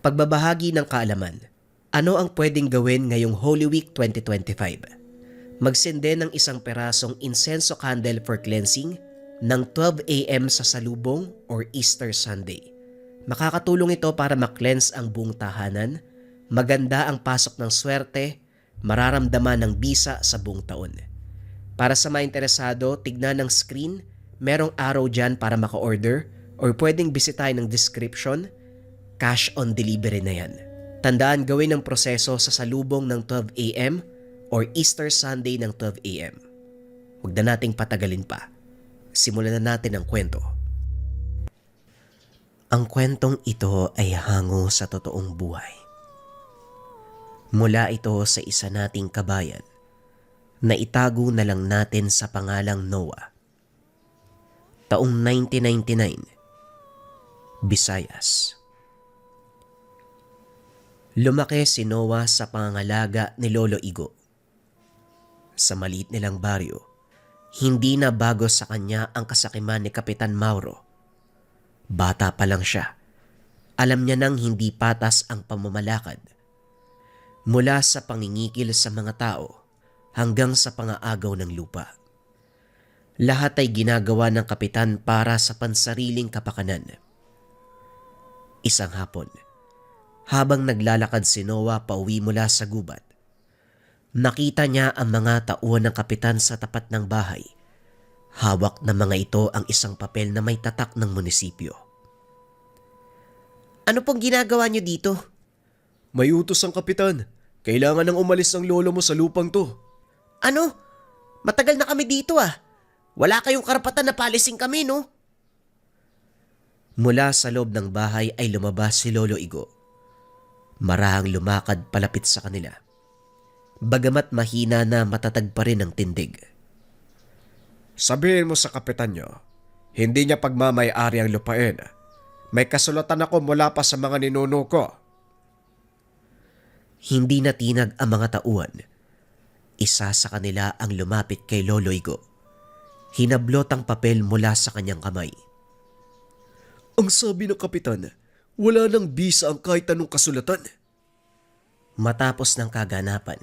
Pagbabahagi ng kaalaman. Ano ang pwedeng gawin ngayong Holy Week 2025? Magsende ng isang perasong insenso candle for cleansing ng 12 a.m. sa salubong or Easter Sunday. Makakatulong ito para ma-cleanse ang buong tahanan, maganda ang pasok ng swerte, mararamdaman ng bisa sa buong taon. Para sa mga interesado, tignan ng screen, merong arrow dyan para maka-order or pwedeng bisitahin ng description, cash on delivery na yan. Tandaan gawin ang proseso sa salubong ng 12 a.m. or Easter Sunday ng 12 a.m. Huwag na nating patagalin pa. Simulan na natin ang kwento. Ang kwentong ito ay hango sa totoong buhay. Mula ito sa isa nating kabayan na itago na lang natin sa pangalang Noah. Taong 1999, Visayas. Lumaki si Noah sa pangangalaga ni Lolo Igo. Sa maliit nilang baryo, hindi na bago sa kanya ang kasakiman ni Kapitan Mauro. Bata pa lang siya, alam niya nang hindi patas ang pamamalakad. Mula sa pangingikil sa mga tao hanggang sa pangaagaw ng lupa. Lahat ay ginagawa ng kapitan para sa pansariling kapakanan. Isang hapon, habang naglalakad si Noah pauwi mula sa gubat, nakita niya ang mga tauhan ng kapitan sa tapat ng bahay. Hawak na mga ito ang isang papel na may tatak ng munisipyo. Ano pong ginagawa niyo dito? May utos ang kapitan. Kailangan nang umalis ang lolo mo sa lupang to. Ano? Matagal na kami dito ah. Wala kayong karapatan na palising kami, no? Mula sa loob ng bahay ay lumabas si Lolo Igo. Marahang lumakad palapit sa kanila. Bagamat mahina na matatag pa rin ang tindig. Sabihin mo sa kapitan nyo, hindi niya pagmamay-ari ang lupain. May kasulatan ako mula pa sa mga ninuno ko. Hindi natinag ang mga tauhan. Isa sa kanila ang lumapit kay Lolo Igo. Hinablot ang papel mula sa kanyang kamay. Ang sabi ng kapitan, wala nang bisa ang kahit anong kasulatan. Matapos ng kaganapan,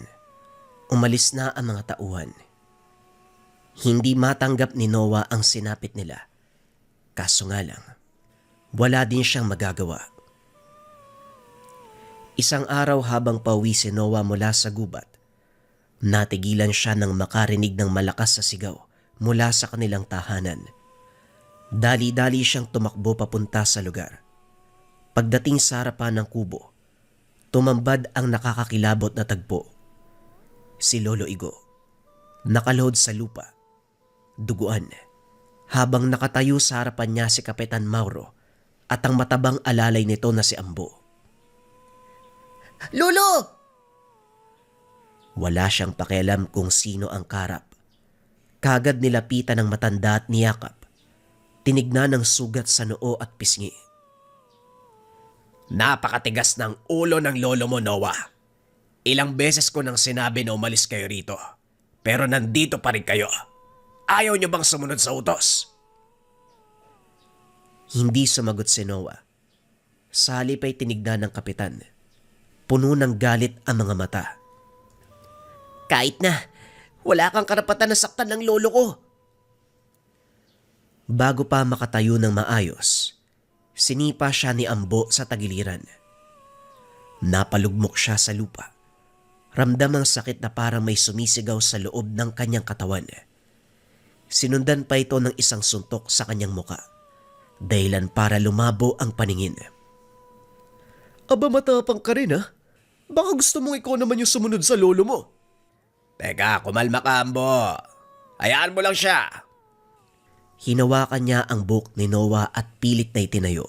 umalis na ang mga tauhan. Hindi matanggap ni Noah ang sinapit nila. Kaso nga lang, wala din siyang magagawa. Isang araw habang pauwi si Noah mula sa gubat, natigilan siya nang makarinig ng malakas na sigaw mula sa kanilang tahanan. Dali-dali siyang tumakbo papunta sa lugar. Pagdating sa harapan ng kubo, tumambad ang nakakakilabot na tagpo. Si Lolo Igo, nakalohod sa lupa, duguan, habang nakatayo sa harapan niya si Kapitan Mauro at ang matabang alalay nito na si Ambo. Lolo! Wala siyang pakialam kung sino ang karap. Kagad nilapitan ng matanda at niyakap. Tinignan ng sugat sa noo at pisngi. Napakatigas ng ulo ng lolo mo, Noah. Ilang beses ko nang sinabi na umalis kayo rito. Pero nandito pa rin kayo. Ayaw niyo bang sumunod sa utos? Hindi sumagot si Noah. Sa halip ay tinignan ng kapitan. Puno ng galit ang mga mata. Kahit na, wala kang karapatan na saktan ng lolo ko. Bago pa makatayo ng maayos, sinipa siya ni Ambo sa tagiliran. Napalugmok siya sa lupa. Ramdam ang sakit na parang may sumisigaw sa loob ng kanyang katawan. Sinundan pa ito ng isang suntok sa kanyang muka, dahilan para lumabo ang paningin. Aba, matapang ka rin ha? Baka gusto mong ikaw naman yung sumunod sa lolo mo. Teka, kumalma ka, Ambo. Hayaan mo lang siya. Hinawakan niya ang buhok ni Noah at pilit na itinayo.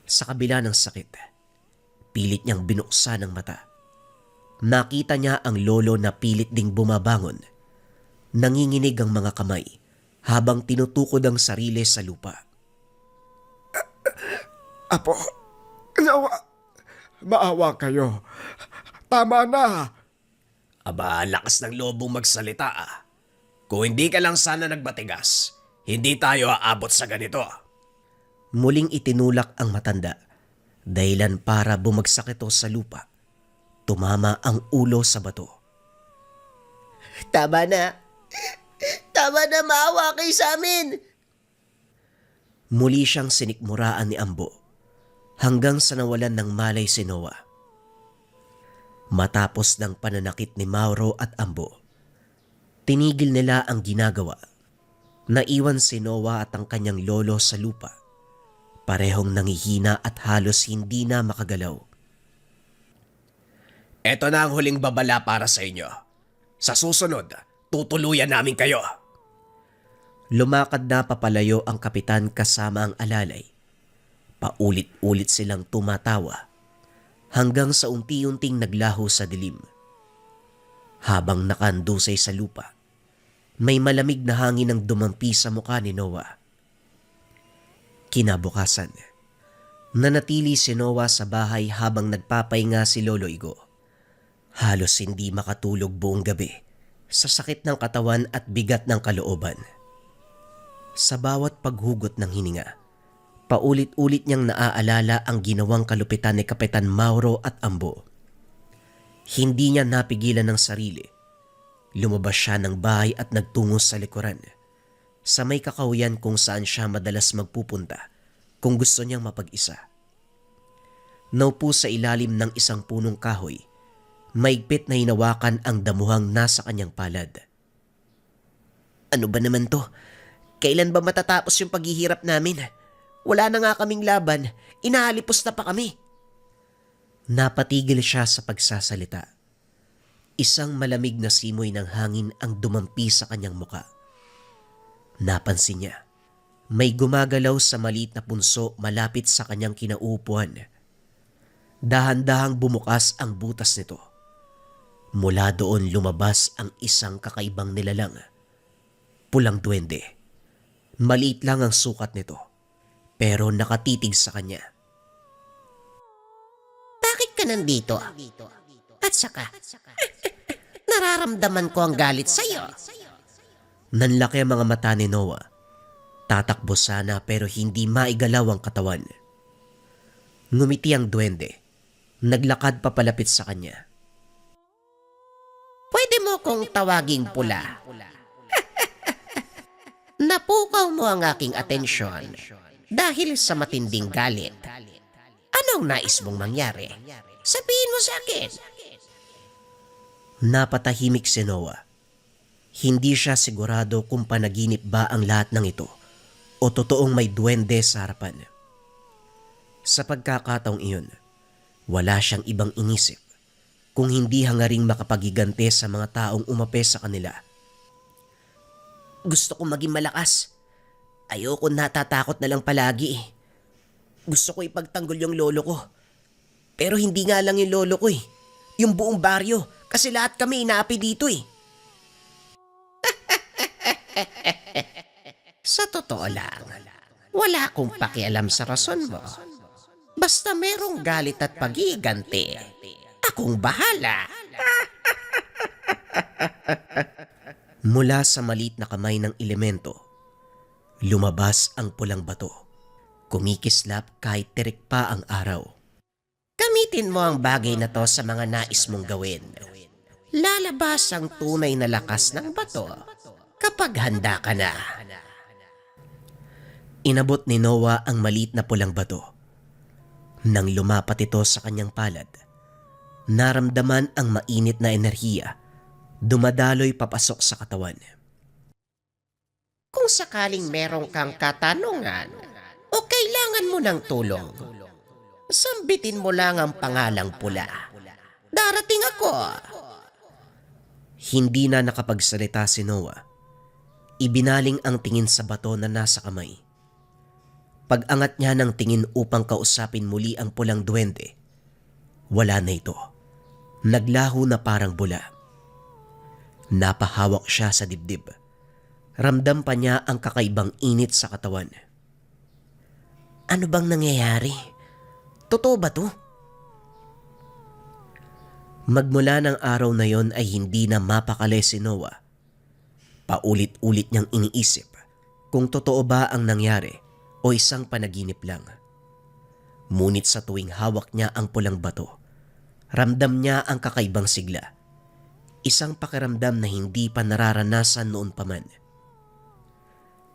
Sa kabila ng sakit, pilit niyang binuksan ang mata. Nakita niya ang lolo na pilit ding bumabangon. Nanginginig ang mga kamay habang tinutukod ang sarili sa lupa. Apo, maawa kayo. Tama na. Aba, lakas ng lobong magsalita ah. Kung hindi ka lang sana nagbatigas, hindi tayo aabot sa ganito. Muling itinulak ang matanda. Dahilan para bumagsak ito sa lupa. Tumama ang ulo sa bato. Tama na. Tama na, maawa kayo sa amin. Muli siyang sinikmuraan ni Ambo hanggang sa nawalan ng malay si Noah. Matapos ng pananakit ni Mauro at Ambo, tinigil nila ang ginagawa. Naiwan si Noah at ang kanyang lolo sa lupa. Parehong nangihina at halos hindi na makagalaw. Eto na ang huling babala para sa inyo. Sa susunod, tutuluyan namin kayo. Lumakad na papalayo ang kapitan kasama ang alalay. Paulit-ulit silang tumatawa hanggang sa unti-unting naglaho sa dilim. Habang nakandusay sa lupa, may malamig na hangin ang dumampi sa mukha ni Noah. Kinabukasan, nanatili si Noah sa bahay habang nagpapahinga si Lolo Igo. Halos hindi makatulog buong gabi sa sakit ng katawan at bigat ng kalooban. Sa bawat paghugot ng hininga, paulit-ulit niyang naaalala ang ginawang kalupitan ni Kapitan Mauro at Ambo. Hindi niya napigilan ng sarili. Lumabas siya ng bahay at nagtungo sa likuran, sa may kakahuyan kung saan siya madalas magpupunta kung gusto niyang mapag-isa. Naupo sa ilalim ng isang punong kahoy, maigpit na hinawakan ang damuhang nasa kanyang palad. Ano ba naman to? Kailan ba matatapos yung paghihirap namin? Wala na nga kaming laban, inahalipos na pa kami. Napatigil siya sa pagsasalita. Isang malamig na simoy ng hangin ang dumampi sa kanyang muka. Napansin niya, may gumagalaw sa maliit na punso malapit sa kanyang kinauupuan. Dahan-dahang bumukas ang butas nito. Mula doon lumabas ang isang kakaibang nilalang. Pulang duwende. Maliit lang ang sukat nito, pero nakatitig sa kanya. Bakit ka nandito? At saka, nararamdaman ko ang galit sa'yo. Nanlaki ang mga mata ni Noah. Tatakbo sana pero hindi maigalaw ang katawan. Ngumiti ang duwende. Naglakad papalapit sa kanya. Pwede mo kong tawaging pula. Napukaw mo ang aking atensyon dahil sa matinding galit. Anong nais mong mangyari? Sabihin mo sa akin. Napatahimik si Noah. Hindi siya sigurado kung panaginip ba ang lahat ng ito o totoong may duwende sa harapan. Sa pagkakataong iyon, wala siyang ibang inisip kung hindi hangaring makapagigante sa mga taong umape sa kanila. Gusto kong maging malakas. Ayoko natatakot na lang palagi. Gusto ko ipagtanggol yung lolo ko. Pero hindi nga lang yung lolo ko eh. Yung buong baryo. Kasi lahat kami inaapi dito eh. Sa totoo lang, wala akong pakialam sa rason mo. Basta merong galit at pag-iigante, akong bahala. Mula sa maliit na kamay ng elemento, lumabas ang pulang bato. Kumikislap kahit tirik pa ang araw. Gamitin mo ang bagay na to sa mga nais mong gawin. Lalabas ang tunay na lakas ng bato kapag handa ka na. Inabot ni Noah ang maliit na pulang bato. Nang lumapat ito sa kanyang palad, naramdaman ang mainit na enerhiya, dumadaloy papasok sa katawan. Kung sakaling merong kang katanungan o kailangan mo ng tulong, sambitin mo lang ang pangalang pula. Darating ako. Hindi na nakapagsalita si Noah. Ibinaling ang tingin sa bato na nasa kamay. Pag-angat niya ng tingin upang kausapin muli ang pulang duwende, wala na ito. Naglaho na parang bula. Napahawak siya sa dibdib. Ramdam pa niya ang kakaibang init sa katawan. Ano bang nangyayari? Totoo ba to? Magmula ng araw na yon ay hindi na mapakali si Noah. Paulit-ulit niyang iniisip kung totoo ba ang nangyari o isang panaginip lang. Ngunit sa tuwing hawak niya ang pulang bato, ramdam niya ang kakaibang sigla. Isang pakiramdam na hindi pa nararanasan noon pa man.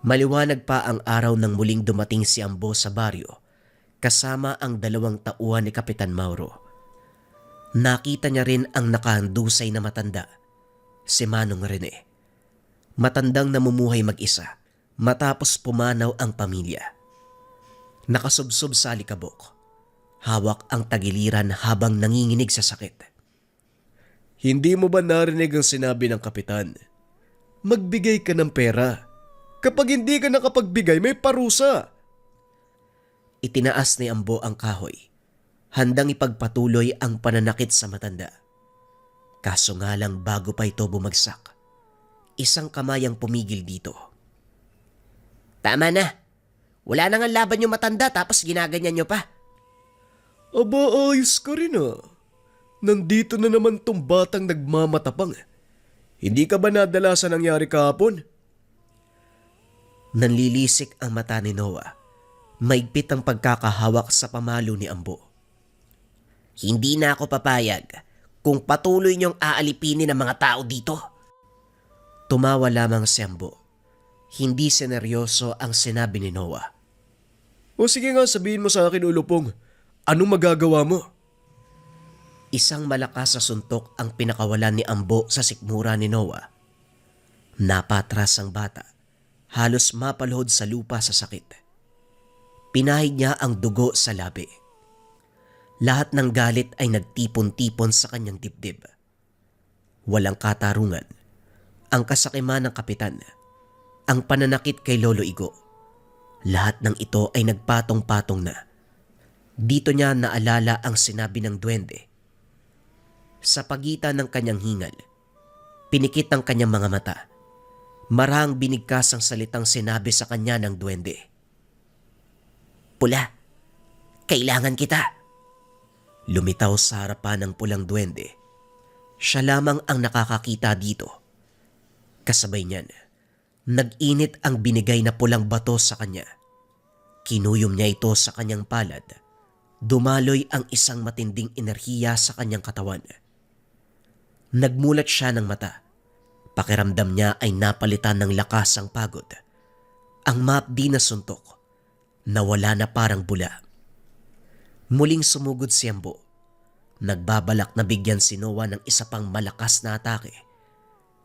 Maliwanag pa ang araw nang muling dumating si Ambo sa baryo kasama ang 2 tauhan ni Kapitan Mauro. Nakita niya rin ang nakahandusay na matanda, si Manong Rene. Matandang namumuhay mag-isa matapos pumanaw ang pamilya. Nakasubsob sa alikabok, hawak ang tagiliran habang nanginginig sa sakit. Hindi mo ba narinig ang sinabi ng kapitan? Magbigay ka ng pera. Kapag hindi ka nakapagbigay, may parusa. Itinaas ni Ambo ang kahoy, handang ipagpatuloy ang pananakit sa matanda. Kaso nga lang bago pa ito bumagsak, isang kamay ang pumigil dito. Tama na. Wala nang laban yung matanda tapos ginaganyan nyo pa. Aba, ayos ka rin ah. Nandito na naman tong batang nagmamatapang. Hindi ka ba nadala sa nangyari kahapon? Nanlilisik ang mata ni Noah. Maigpit ang pagkakahawak sa pamalo ni Ambo. Hindi na ako papayag kung patuloy niyong aalipinin ang mga tao dito. Tumawa lamang si Ambo. Hindi seneryoso ang sinabi ni Noah. O sige nga, sabihin mo sa akin, Ulupong. Anong magagawa mo? Isang malakas sa suntok ang pinakawalan ni Ambo sa sikmura ni Noah. Napatras ang bata. Halos mapaluhod sa lupa sa sakit. Pinahid niya ang dugo sa labi. Lahat ng galit ay nagtipon-tipon sa kanyang dibdib. Walang katarungan. Ang kasakiman ng kapitan. Ang pananakit kay Lolo Igo. Lahat ng ito ay nagpatong-patong na. Dito niya naalala ang sinabi ng duwende. Sa pagitan ng kanyang hingal, pinikit ang kanyang mga mata. Marahang binigkas ang salitang sinabi sa kanya ng duwende. Pula, kailangan kita. Lumitaw sa harapan ng pulang duwende. Siya lamang ang nakakakita dito. Kasabay niyan, nag-init ang binigay na pulang bato sa kanya. Kinuyom niya ito sa kanyang palad. Dumaloy ang isang matinding enerhiya sa kanyang katawan. Nagmulat siya ng mata. Pakiramdam niya ay napalitan ng lakas ang pagod. Ang maapdi na suntok, nawala na parang bula. Muling sumugod si Ambo. Nagbabalak na bigyan si Noah ng isa pang malakas na atake.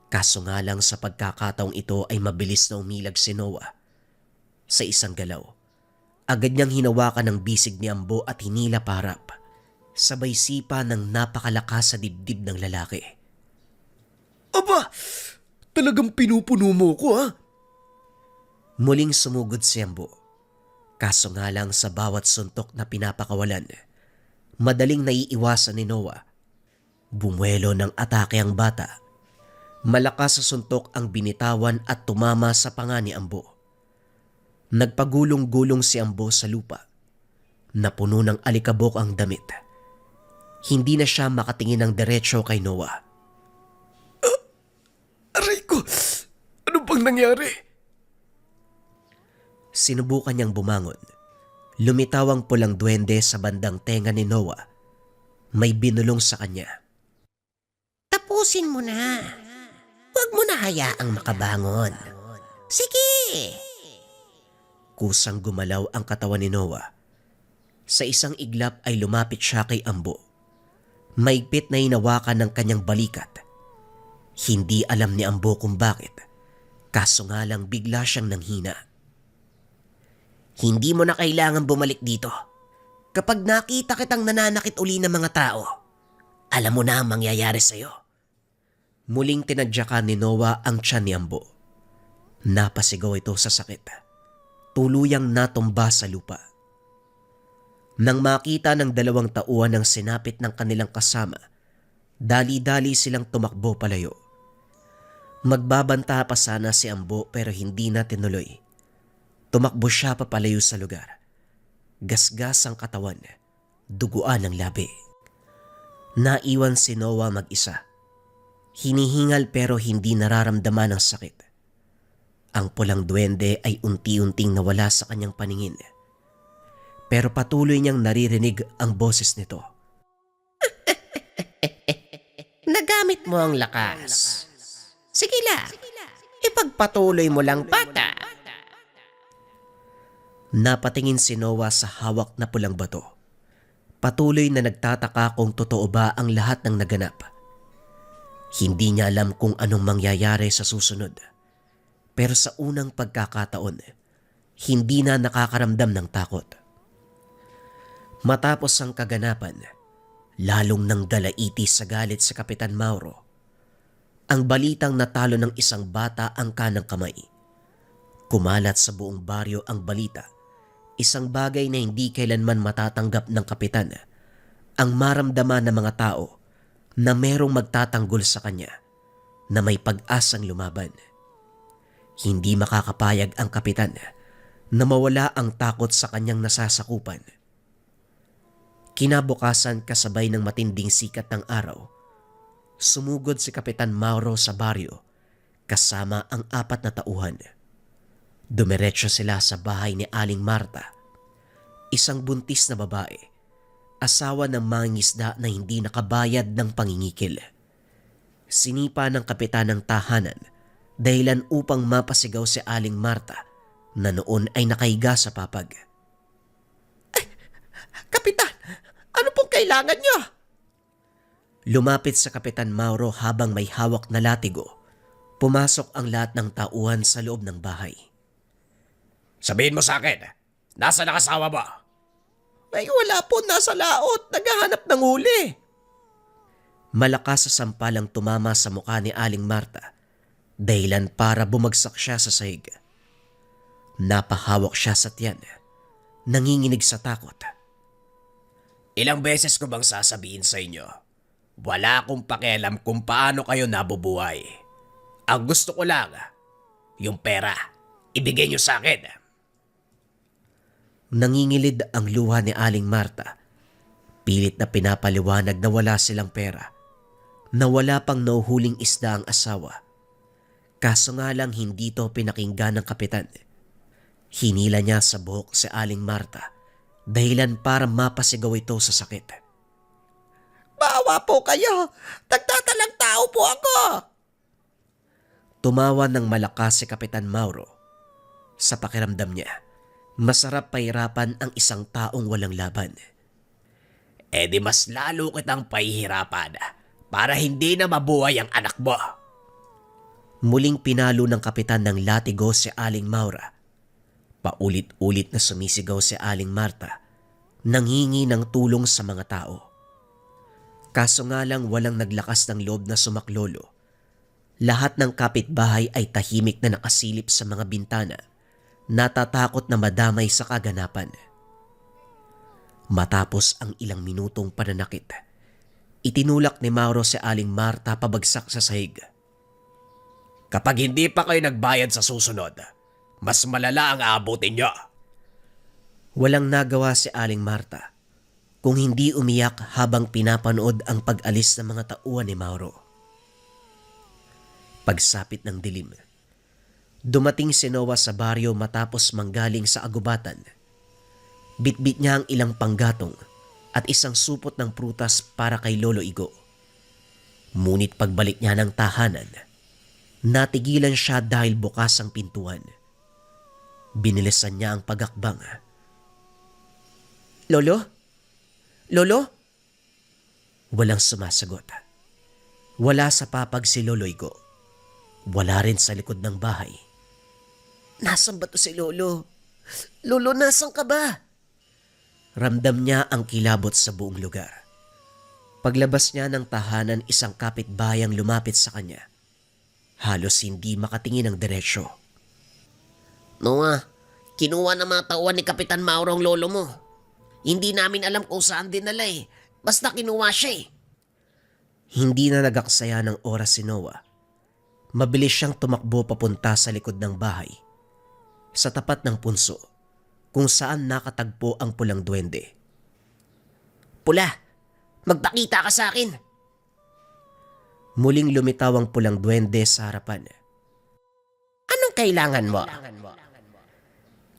Kaso nga lang sa pagkakataong ito ay mabilis na umilag si Noah. Sa isang galaw, agad niyang hinawakan ng bisig ni Ambo at hinila paharap. Sabay sipa ng napakalakas sa dibdib ng lalaki. Aba, talagang pinupuno mo ko ha? Muling sumugod si Ambo. Kaso nga lang sa bawat suntok na pinapakawalan, madaling naiiwasan ni Noah. Bumuelo ng atake ang bata. Malakas sa suntok ang binitawan at tumama sa panga ni Ambo. Nagpagulong-gulong si Ambo sa lupa. Napuno ng alikabok ang damit. Hindi na siya makatingin ng diretsyo kay Noah. Aray ko, ano bang nangyari? Sinubukan niyang bumangon. Lumitaw ang pulang duwende sa bandang tenga ni Noah. May binulong sa kanya. Tapusin mo na. Huwag mo na hayaang makabangon. Sige! Kusang gumalaw ang katawan ni Noah. Sa isang iglap ay lumapit siya kay Ambo. Maigpit na hinawakan ng kanyang balikat. Hindi alam ni Ambo kung bakit. Kaso nga lang bigla siyang nanghina. Hindi mo na kailangan bumalik dito. Kapag nakita kitang nananakit uli ng mga tao, alam mo na ang mangyayari sa'yo. Muling tinadyakan ni Noah ang tiyan ni Ambo. Napasigaw ito sa sakit. Tuluyang natumba sa lupa. Nang makita ng 2 tauhan ang sinapit ng kanilang kasama, dali-dali silang tumakbo palayo. Magbabanta pa sana si Ambo pero hindi na tinuloy. Tumakbo siya papalayo sa lugar. Gasgas ang katawan, duguan ang labi. Naiwan si Noah mag-isa. Hinihingal pero hindi nararamdaman ang sakit. Ang pulang duwende ay unti-unting nawala sa kanyang paningin. pero patuloy niyang naririnig ang boses nito. Nagamit mo ang lakas. Sige lang, ipagpatuloy mo lang bata. Napatingin si Noah sa hawak na pulang bato. Patuloy na nagtataka kung totoo ba ang lahat ng naganap. Hindi niya alam kung anong mangyayari sa susunod. Pero sa unang pagkakataon, hindi na nakakaramdam ng takot. Matapos ang kaganapan, lalong nang dalaiti sa galit si Kapitan Mauro. Ang balitang natalo ng isang bata ang kanang kamay. Kumalat sa buong baryo ang balita. Isang bagay na hindi kailanman matatanggap ng kapitan. Ang maramdaman ng mga tao na merong magtatanggol sa kanya na may pag-asang lumaban. Hindi makakapayag ang kapitan na mawala ang takot sa kanyang nasasakupan. Kinabukasan kasabay ng matinding sikat ng araw, sumugod si Kapitan Mauro sa baryo kasama ang 4 na tauhan. Dumiretso sila sa bahay ni Aling Marta, isang buntis na babae, asawa ng mangingisda na hindi nakabayad ng pangingikil. Sinipa ng kapitan ng tahanan dahilan upang mapasigaw si Aling Marta na noon ay nakahiga sa papag. Kapitan, ano pong kailangan niyo? Lumapit sa Kapitan Mauro habang may hawak na latigo. Pumasok ang lahat ng tauhan sa loob ng bahay. Sabihin mo sa akin, nasa nakasawa mo? Ay wala po, nasa laot, naghahanap ng huli. Malakas sa sampalang tumama sa mukha ni Aling Marta, dahilan para bumagsak siya sa sahig. Napahawak siya sa tiyan, nanginginig sa takot. Ilang beses ko bang sasabihin sa inyo, wala akong pakialam kung paano kayo nabubuhay. Ang gusto ko lang, yung pera, ibigay niyo sa akin. Nangingilid ang luha ni Aling Marta. Pilit na pinapaliwanag na wala silang pera, na wala pang nauhuling isda ang asawa. Kaso nga lang hindi to pinakinggan ng kapitan. Hinila niya sa buhok si Aling Marta, dahilan para mapasigaw ito sa sakit. Bawa po kayo, nagtatalang tao po ako. Tumawa ng malakas si Kapitan Mauro. Sa pakiramdam niya, masarap pahirapan ang isang taong walang laban. Eh di mas lalo kitang pahihirapan para hindi na mabuhay ang anak mo. Muling pinalo ng kapitan ng latigo si Aling Maura. Paulit-ulit na sumisigaw si Aling Marta, nanghingi ng tulong sa mga tao. Kaso nga lang walang naglakas ng loob na sumaklolo. Lahat ng kapitbahay ay tahimik na nakasilip sa mga bintana, natatakot na madamay sa kaganapan. Matapos ang ilang minutong pananakit, itinulak ni Mauro si Aling Marta pabagsak sa sahig. Kapag hindi pa kayo nagbayad sa susunod, mas malala ang aabutin nyo. Walang nagawa si Aling Marta kung hindi umiyak habang pinapanood ang pag-alis ng mga tauhan ni Mauro. Pagsapit ng dilim, dumating si Noah sa baryo matapos manggaling sa agubatan. Bitbit niya ang ilang panggatong at isang supot ng prutas para kay Lolo Igo. Ngunit pagbalik niya ng tahanan, natigilan siya dahil bukas ang pintuan. Binilisan niya ang pagakbang. Lolo? Lolo? Walang sumasagot. Wala sa papag si Lolo Igo. Wala rin sa likod ng bahay. Nasaan ba to si Lolo? Lolo, nasaan ka ba? Ramdam niya ang kilabot sa buong lugar. Paglabas niya ng tahanan, isang kapitbayang lumapit sa kanya. Halos hindi makatingin ng diretsyo. Noah, kinuha ng mga tauhan ni Kapitan Mauro ang lolo mo. Hindi namin alam kung saan dinala eh. Basta kinuha siya eh. Hindi na nagaksaya ng oras si Noah. Mabilis siyang tumakbo papunta sa likod ng bahay, sa tapat ng punso, kung saan nakatagpo ang pulang duwende. Pula, magpakita ka sa akin. Muling lumitaw ang pulang duwende sa harapan. Anong kailangan mo?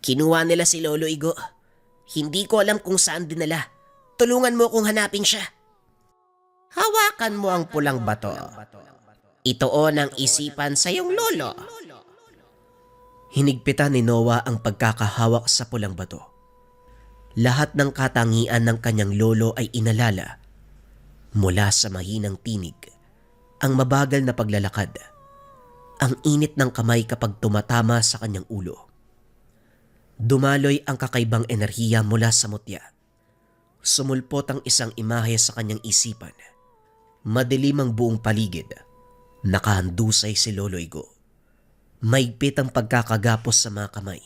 Kinuha nila si Lolo Igo. Hindi ko alam kung saan dinala. Tulungan mo kong hanapin siya. Hawakan mo ang pulang bato. Itoon ang isipan sa iyong lolo. Hinigpitan ni Noah ang pagkakahawak sa pulang bato. Lahat ng katangian ng kanyang lolo ay inalala. Mula sa mahinang tinig, ang mabagal na paglalakad, ang init ng kamay kapag tumatama sa kanyang ulo. Dumaloy ang kakaibang enerhiya mula sa mutya. Sumulpot ang isang imahe sa kanyang isipan. Madilim ang buong paligid. Nakahandusay si Lolo Igo. Maigpit ang pagkakagapos sa mga kamay.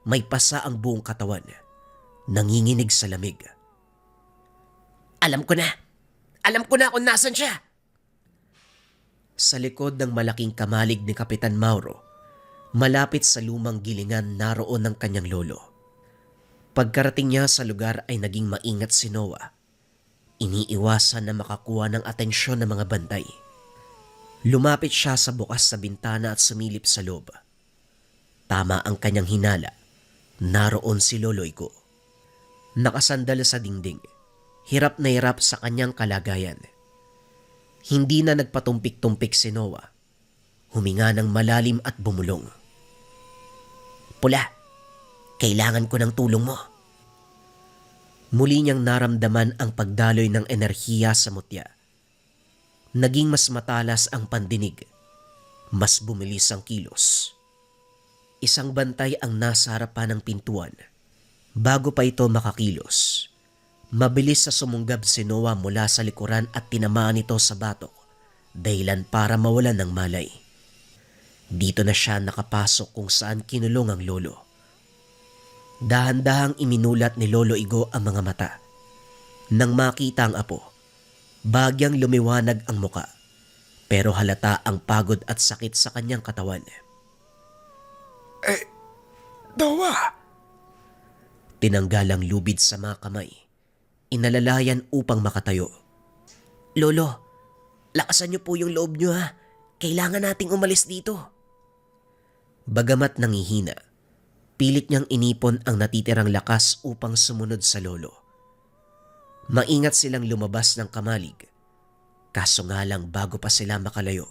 May pasa ang buong katawan. Nanginginig sa lamig. Alam ko na. Alam ko na kung nasan siya. Sa likod ng malaking kamalig ni Kapitan Mauro, malapit sa lumang gilingan naroon ng kanyang lolo. Pagkarating niya sa lugar ay naging maingat si Noah. Iniiwasan na makakuha ng atensyon ng mga bantay. Lumapit siya sa bukas sa bintana at sumilip sa loob. Tama ang kanyang hinala. Naroon si Lolo Igo. Nakasandal sa dingding. Hirap na hirap sa kanyang kalagayan. Hindi na nagpatumpik-tumpik si Noah. Huminga ng malalim at bumulong. Pula, kailangan ko ng tulong mo. Muli niyang naramdaman ang pagdaloy ng enerhiya sa mutya. Naging mas matalas ang pandinig. Mas bumilis ang kilos. Isang bantay ang nasa harapan ng pintuan. Bago pa ito makakilos, mabilis sa sumunggab si Noah mula sa likuran at tinamaan ito sa batok, dahilan para mawalan ng malay. Dito na siya nakapasok kung saan kinulong ang lolo. Dahan-dahang iminulat ni Lolo Igo ang mga mata. Nang makita ang apo, bagyang lumiwanag ang muka, pero halata ang pagod at sakit sa kanyang katawan. Noah! Tinanggal ang lubid sa mga kamay. Inalalayan upang makatayo. Lolo, lakasan niyo po yung loob niyo ha. Kailangan nating umalis dito. Bagamat nangihina, pilit niyang inipon ang natitirang lakas upang sumunod sa lolo. Maingat silang lumabas ng kamalig. Kaso nga lang bago pa sila makalayo,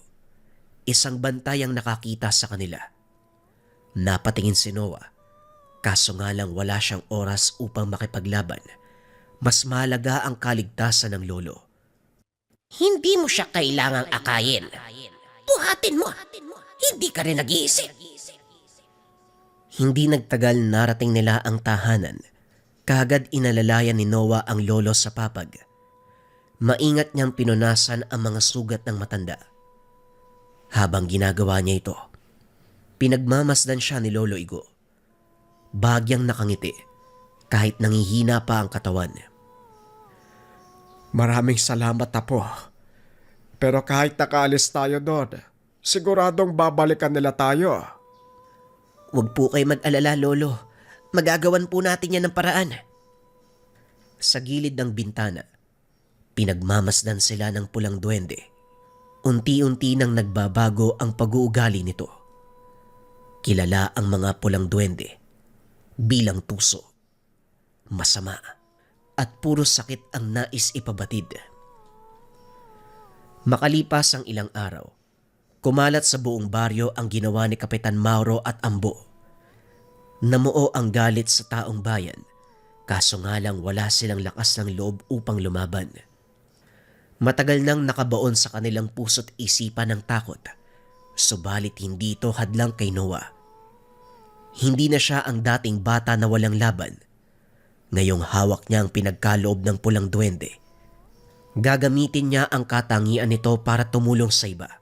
isang bantay ang nakakita sa kanila. Napatingin si Noah, kaso nga lang wala siyang oras upang makipaglaban. Mas mahalaga ang kaligtasan ng lolo. Hindi mo siya kailangang akayin. Buhatin mo. Hindi ka rin nag-iisip. Hindi nagtagal narating nila ang tahanan. Kaagad inalalayan ni Noah ang lolo sa papag. Maingat niyang pinunasan ang mga sugat ng matanda. Habang ginagawa niya ito, pinagmamasdan siya ni Lolo Igo. Bagyang nakangiti kahit nangihina pa ang katawan. Maraming salamat, Apo. Pero kahit nakaalis tayo doon, siguradong babalikan nila tayo. Huwag po kayo mag-alala, Lolo. Magagawan po natin yan ng paraan. Sa gilid ng bintana, pinagmamasdan sila ng pulang duwende. Unti-unti nang nagbabago ang pag-uugali nito. Kilala ang mga pulang duwende bilang tuso, masama, at puro sakit ang nais ipabatid. Makalipas ang ilang araw, kumalat sa buong baryo ang ginawa ni Kapitan Mauro at Ambo. Namuo ang galit sa taong bayan, kaso nga lang wala silang lakas ng loob upang lumaban. Matagal nang nakabaon sa kanilang puso't isipan ng takot, subalit hindi ito hadlang kay Noah. Hindi na siya ang dating bata na walang laban. Ngayong hawak niya ang pinagkaloob ng pulang duwende. Gagamitin niya ang katangian nito para tumulong sa iba.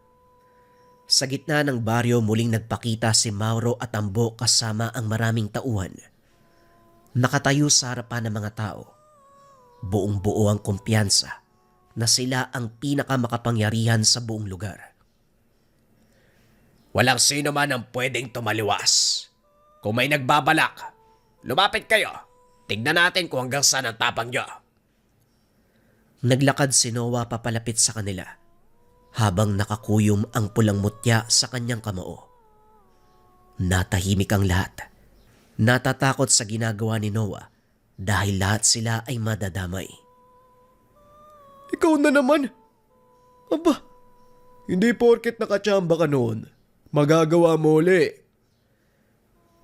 Sa gitna ng baryo muling nagpakita si Mauro at Ambo kasama ang maraming tauhan. Nakatayo sa harapan ng mga tao. Buong-buo ang kumpiyansa na sila ang pinakamakapangyarihan sa buong lugar. Walang sino man ang pwedeng tumaliwas. Kung may nagbabalak, lumapit kayo. Tignan natin kung hanggang saan ang tapang nyo. Naglakad si Noah papalapit sa kanila habang nakakuyom ang pulang mutya sa kanyang kamao. Natahimik ang lahat. Natatakot sa ginagawa ni Noah dahil lahat sila ay madadamay. Ikaw na naman. Aba, hindi porket nakatsamba ka noon, magagawa mo uli.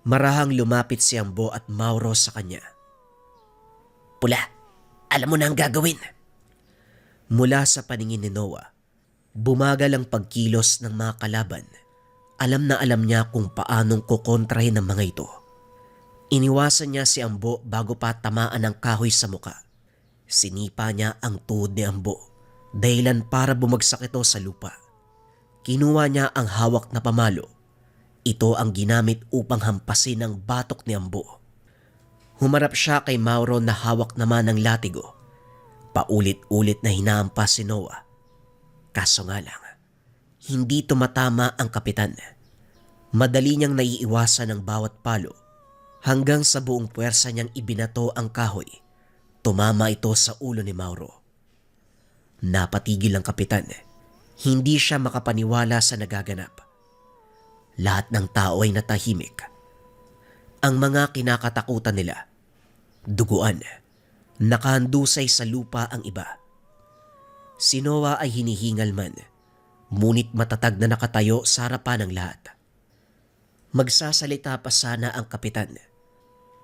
Marahang lumapit si Ambo at Mauro sa kanya. Pula, alam mo na ang gagawin. Mula sa paningin ni Noah, bumagal ang pagkilos ng mga kalaban. Alam na alam niya kung paanong kukontrahin ang mga ito. Iniwasan niya si Ambo bago pa tamaan ng kahoy sa muka. Sinipa niya ang tuhod ni Ambo, dahilan para bumagsak ito sa lupa. Kinuha niya ang hawak na pamalo. Ito ang ginamit upang hampasin ang batok ni Ambo. Humarap siya kay Mauro na hawak naman ng latigo. Paulit-ulit na hinahampas si Noah. Kaso nga lang, hindi tumatama ang kapitan. Madali niyang naiiwasan ang bawat palo hanggang sa buong puwersa niyang ibinato ang kahoy. Tumama ito sa ulo ni Mauro. Napatigil ang kapitan. Hindi siya makapaniwala sa nagaganap. Lahat ng tao ay natahimik. Ang mga kinakatakutan nila, duguan, nakahandusay sa lupa ang iba. Si Noah ay hinihingal man, ngunit matatag na nakatayo sa harapan ng lahat. Magsasalita pa sana ang kapitan,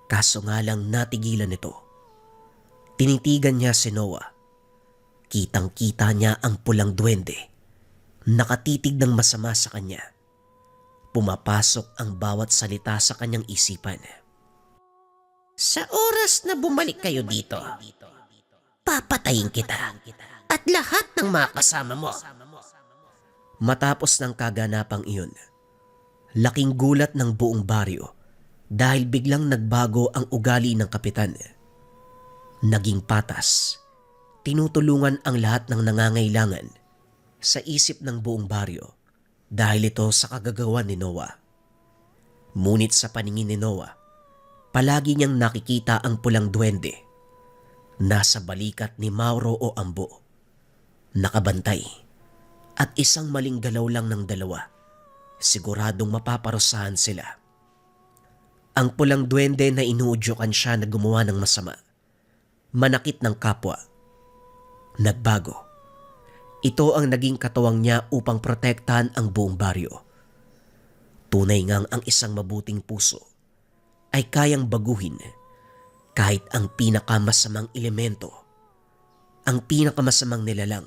kaso nga lang natigilan nito. Tinitigan niya si Noah. Kitang-kita niya ang pulang duwende, nakatitig ng masama sa kanya. Pumapasok ang bawat salita sa kanyang isipan. Sa oras na bumalik kayo dito, papatayin kita at lahat ng mga kasama mo. Matapos ng kaganapang iyon, laking gulat ng buong baryo dahil biglang nagbago ang ugali ng kapitan. Naging patas, tinutulungan ang lahat ng nangangailangan sa isip ng buong baryo dahil ito sa kagagawan ni Noah. Ngunit sa paningin ni Noah, palagi niyang nakikita ang pulang duwende. Nasa balikat ni Mauro o Ambo. Nakabantay. At isang maling galaw lang ng dalawa. Siguradong mapaparusahan sila. Ang pulang duwende na inuudyokan siya na gumawa ng masama. Manakit ng kapwa. Nagbago. Ito ang naging katuwang niya upang protektahan ang buong baryo. Tunay ngang ang isang mabuting puso ay kayang baguhin kahit ang pinakamasamang elemento, ang pinakamasamang nilalang,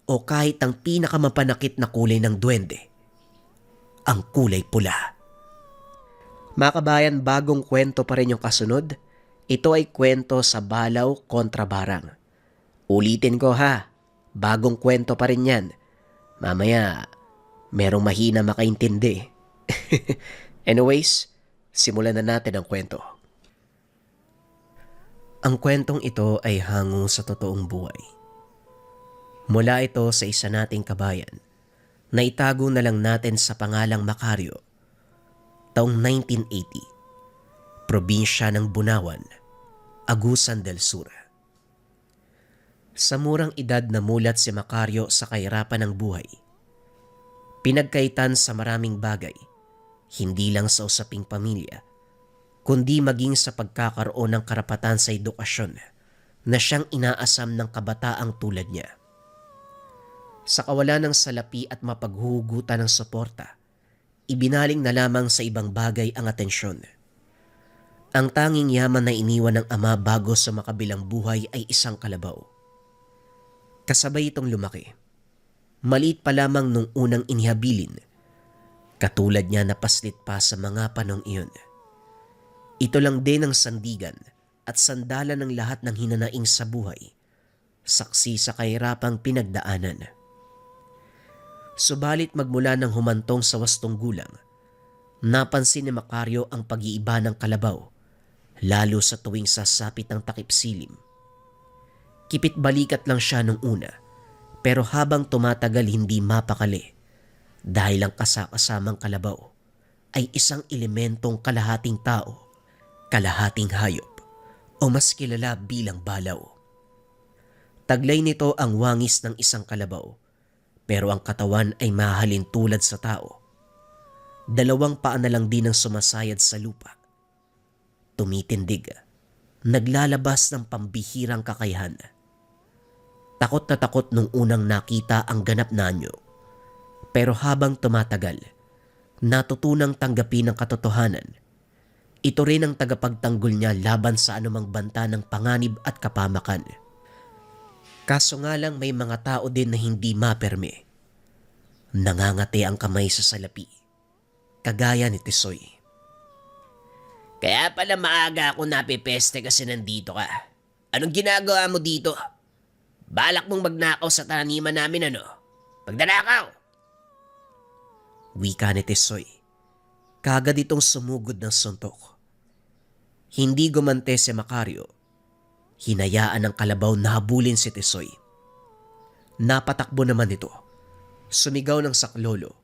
o kahit ang pinakamapanakit na kulay ng duwende, ang kulay pula. Mga kabayan, bagong kwento pa rin yung kasunod. Ito ay kwento sa Balaw kontra Barang. Ulitin ko ha. Bagong kwento pa rin yan. Mamaya, merong mahina makaintindi. Anyways, simulan na natin ang kwento. Ang kwentong ito ay hango sa totoong buhay. Mula ito sa isa nating kabayan na itago na lang natin sa pangalang Macario. Taong 1980, probinsya ng Bunawan, Agusan del Sur. Sa murang edad na mulat si Macario sa kahirapan ng buhay. Pinagkaitan sa maraming bagay, hindi lang sa usaping pamilya, kundi maging sa pagkakaroon ng karapatan sa edukasyon na siyang inaasam ng kabataang tulad niya. Sa kawalan ng salapi at mapaghuhugutan ng suporta, ibinaling na lamang sa ibang bagay ang atensyon. Ang tanging yaman na iniwan ng ama bago sa makabilang buhay ay isang kalabaw. Kasabay itong lumaki. Maliit pa lamang nung unang inihabilin. Katulad niya napaslit pa sa mga panong iyon. Ito lang din ang sandigan at sandalan ng lahat ng hinanaing sa buhay. Saksi sa kahirapang pinagdaanan. Subalit magmula ng humantong sa wastong gulang, napansin ni Macario ang pag-iiba ng kalabaw, lalo sa tuwing sasapit ng takip silim. Kipit balikat lang siya nung una, pero habang tumatagal hindi mapakali dahil ang kasakasamang kalabaw ay isang elementong kalahating tao, kalahating hayop o mas kilala bilang balaw. Taglay nito ang wangis ng isang kalabaw, pero ang katawan ay mahalin tulad sa tao. Dalawang paa na lang din ang sumasayad sa lupa. Tumitindig, naglalabas ng pambihirang kakayahan. Takot na takot nung unang nakita ang ganap na anyo. Pero habang tumatagal, natutunang tanggapin ang katotohanan. Ito rin ang tagapagtanggol niya laban sa anumang banta ng panganib at kapamakan. Kaso nga lang may mga tao din na hindi maperme. Nangangati ang kamay sa salapi, kagaya ni Tisoy. Kaya pala maaga ako napipeste kasi nandito ka. Anong ginagawa mo dito? Balak mong magnakaw sa taniman namin ano? Magdanakaw! Wika ni Tisoy. Kagad itong sumugod ng suntok. Hindi gumante si Macario. Hinayaan ng kalabaw na habulin si Tisoy. Napatakbo naman ito. Sumigaw ng saklolo.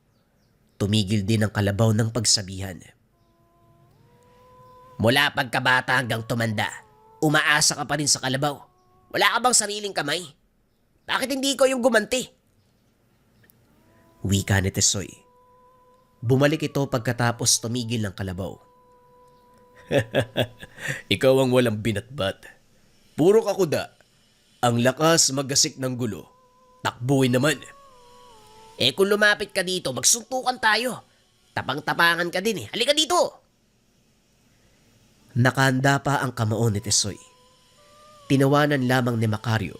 Tumigil din ang kalabaw ng pagsabihan. Mula pagkabata hanggang tumanda, umaasa ka pa rin sa kalabaw. Wala ka bang sariling kamay? Bakit hindi ko yung gumanti? Wika ni Tisoy. Bumalik ito pagkatapos tumigil ng kalabaw. Ikaw ang walang binatbat. Puro kakuda. Ang lakas magasik ng gulo. Takbuhin naman. Kung lumapit ka dito, magsuntukan tayo. Tapang-tapangan ka din eh. Halika dito! Nakahanda pa ang kamao ni Tisoy. Tinawanan lamang ni Macario.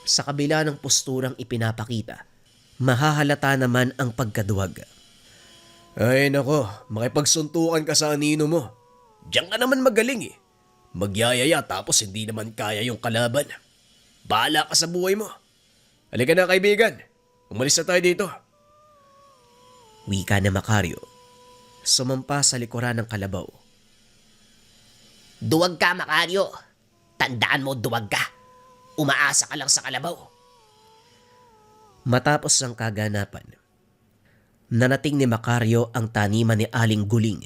Sa kabila ng posturang ipinapakita, mahahalata naman ang pagkaduwag. Ay nako, makipagsuntukan ka sa anino mo. Diyan ka naman magaling eh. Magyayaya tapos hindi naman kaya yung kalaban. Bahala ka sa buhay mo. Halika na kaibigan, umalis na tayo dito. Wika ni Macario. Sumampa sa likuran ng kalabaw. Duwag ka, Macario. Tandaan mo, duwag ka. Umaasa ka lang sa kalabaw. Matapos ang kaganapan, nanating ni Macario ang taniman ni Aling Guling,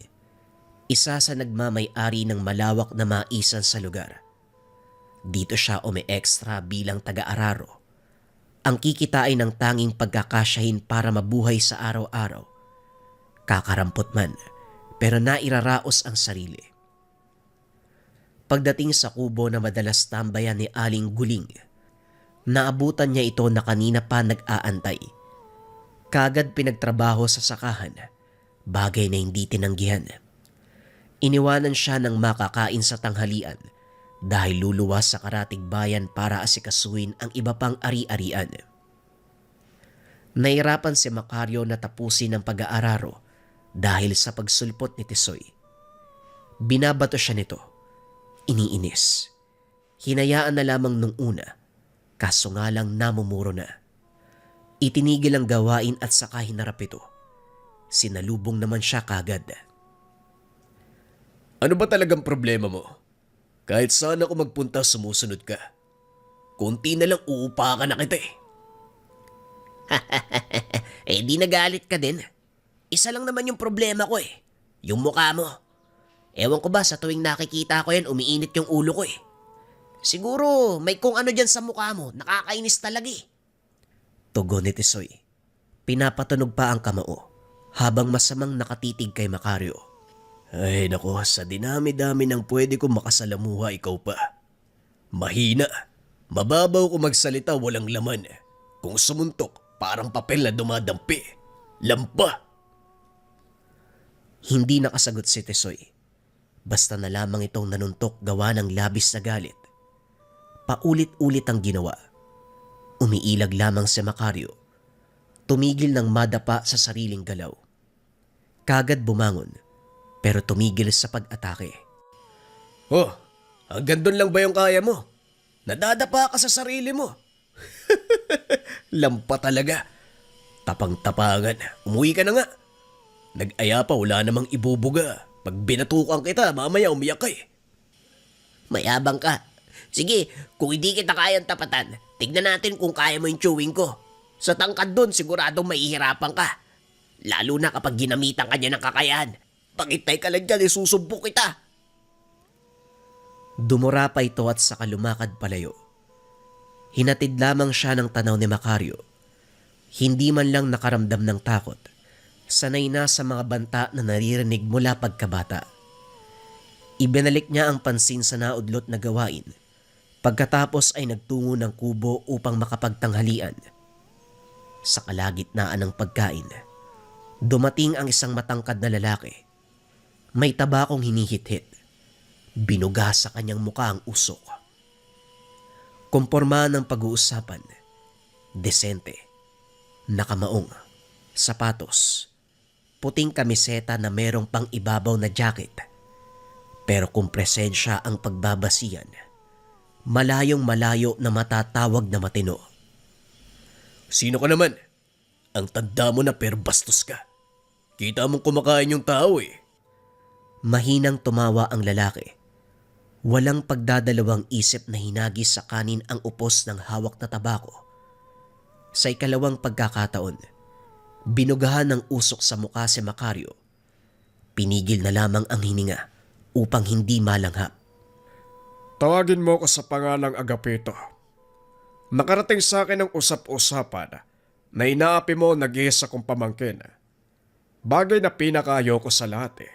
isa sa nagmamay-ari ng malawak na maisan sa lugar. Dito siya umi-extra bilang taga-araro. Ang kikitain ng tanging pagkakasyahin para mabuhay sa araw-araw. Kakarampot man, pero nairaraos ang sarili. Pagdating sa kubo na madalas tambayan ni Aling Guling, naabutan niya ito na kanina pa nag-aantay. Kagad pinagtrabaho sa sakahan, bagay na hindi tinanggihan. Iniwanan siya ng makakain sa tanghalian dahil luluwas sa karatig bayan para asikasuhin ang iba pang ari-arian. Nahirapan si Macario na tapusin ang pag-aararo dahil sa pagsulpot ni Tisoy. Binabato siya nito. Iniinis. Hinayaan na lamang nung una, kaso nga lang namumuro na. Itinigil ang gawain at saka hinarap ito. Sinalubong naman siya kagad. Ano ba talagang problema mo? Kahit saan ako magpunta sumusunod ka. Kunti na lang uupakan na kita eh. Di nagalit ka din. Isa lang naman yung problema ko eh. Yung mukha mo. Ewan ko ba sa tuwing nakikita ko yan umiinit yung ulo ko eh. Siguro may kung ano dyan sa mukha mo. Nakakainis talaga eh. Tugon ni Tisoy. Pinapatunog pa ang kamao habang masamang nakatitig kay Macario. Ay nako, sa dinami-dami ng pwede kong makasalamuha ikaw pa. Mahina. Mababaw kung magsalita walang laman. Kung sumuntok, parang papel na dumadampi. Lampa. Hindi nakasagot si Tisoy. Basta na lamang itong nanuntok gawa ng labis na galit. Paulit-ulit ang ginawa. Umiilag lamang si Macario. Tumigil ng madapa sa sariling galaw. Kagad bumangon, pero tumigil sa pag-atake. Oh, hanggang doon lang ba yung kaya mo? Nadadapa ka sa sarili mo. Lampa talaga. Tapang-tapangan. Umuwi ka na nga. Nag-aya pa, wala namang ibubuga. Pag binatukan kita, mamaya umiyak ka eh. Mayabang ka. Sige, kung hindi kita kayang tapatan, tignan natin kung kaya mo yung chewing ko. Sa tangkad doon, siguradong mahihirapan ka. Lalo na kapag ginamitan ka niya ng kakayahan. Pangitay ka lang dyan, isusubok kita. Dumura pa ito at saka lumakad palayo. Hinatid lamang siya ng tanaw ni Macario. Hindi man lang nakaramdam ng takot. Sanay na sa mga banta na naririnig mula pagkabata. Ibinalik niya ang pansin sa naudlot na gawain. Pagkatapos ay nagtungo ng kubo upang makapagtanghalian. Sa kalagitnaan ng pagkain, dumating ang isang matangkad na lalaki. May tabakong hinihit-hit. Binuga sa kanyang mukha ang usok. Kumporma ng pag-uusapan. Desente. Nakamaong. Sapatos. Puting kamiseta na merong pang ibabaw na jacket. Pero kung presensya ang pagbabasiyan, malayong malayo na matatawag na matino. Sino ka naman? Ang tanda mo na pero bastos ka. Kita mong kumakain yung tao eh. Mahinang tumawa ang lalaki. Walang pagdadalawang isip na hinagis sa kanin ang upos ng hawak na tabako. Sa ikalawang pagkakataon, binugahan ng usok sa mukha si Macario. Pinigil na lamang ang hininga upang hindi malanghap. Tawagin mo ko sa pangalang Agapito. Nakarating sa akin ang usap-usapan na inaapi mo nag-iisa kong pamangkin. Bagay na pinakaayaw ko sa lahat eh.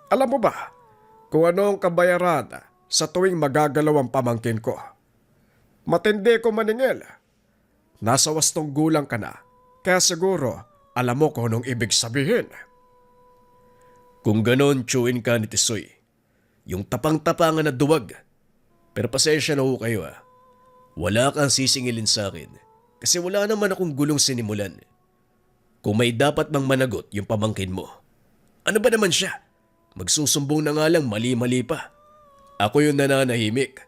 Alam mo ba kung ano ang kabayaran sa tuwing magagalaw ang pamangkin ko? Matindi ko maningil. Nasa 8 gulang ka na, kaya siguro alam mo kung anong ibig sabihin. Kung ganon, tsuin ka ni Tisoy. Yung tapang-tapangan na duwag. Pero pasensya na ho kayo ah. Wala kang sisingilin sa akin kasi wala naman akong gulong sinimulan. Kung may dapat mang managot yung pamangkin mo, ano ba naman siya? Magsusumbong na nga lang mali-mali pa. Ako yung nananahimik.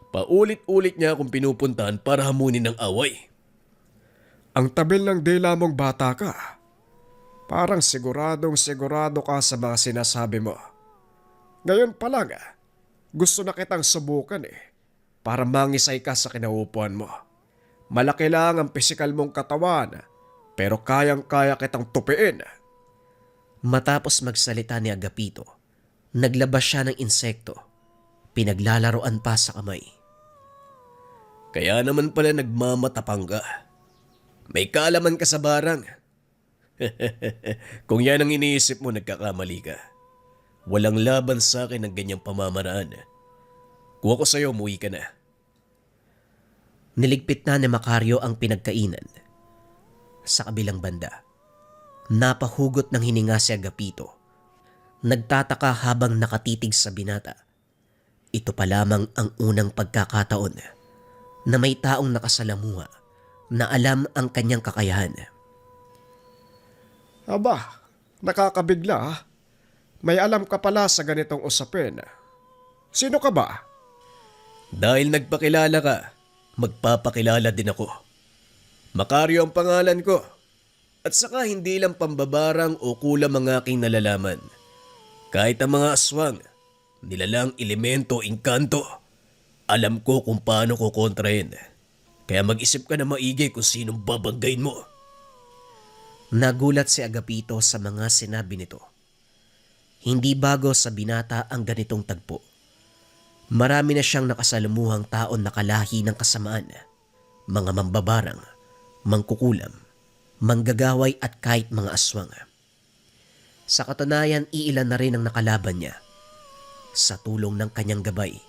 Paulit-ulit niya akong pinupuntahan para hamunin ng away. Ang tabil ng dila mong bata ka. Parang sigurado ka sa mga sinasabi mo. Ngayon pa lang gusto na kitang subukan para mangisay ka sa kinaupuan mo. Malaki lang ang pisikal mong katawan pero kayang-kaya kitang tupiin. Matapos magsalita ni Agapito, naglabas siya ng insekto. Pinaglalaroan pa sa kamay. Kaya naman pala nagmamatapang ka. May kaalaman ka sa barang. Kung yan ang iniisip mo, nagkakamali ka. Walang laban sa akin ng ganyang pamamaraan. Kung ako sa'yo, umuwi ka na. Niligpit na ni Macario ang pinagkainan. Sa kabilang banda, napahugot ng hininga si Agapito. Nagtataka habang nakatitig sa binata. Ito pa lamang ang unang pagkakataon na may taong nakasalamuha na alam ang kanyang kakayahan. Aba, nakakabigla. May alam ka pala sa ganitong usapin. Sino ka ba? Dahil nagpakilala ka, magpapakilala din ako. Macario ang pangalan ko. At saka hindi lang pambabarang o kulam ang aking nalalaman. Kahit ang mga aswang, nilalang elemento, engkanto, alam ko kung paano ko kontrahin. Kaya mag-isip ka na maigi kung sinong babanggain mo. Nagulat si Agapito sa mga sinabi nito. Hindi bago sa binata ang ganitong tagpo. Marami na siyang nakasalamuhang taon nakalahi ng kasamaan. Mga mambabarang, mangkukulam, manggagaway at kahit mga aswang. Sa katunayan, iilan na rin ang nakalaban niya. Sa tulong ng kanyang gabay,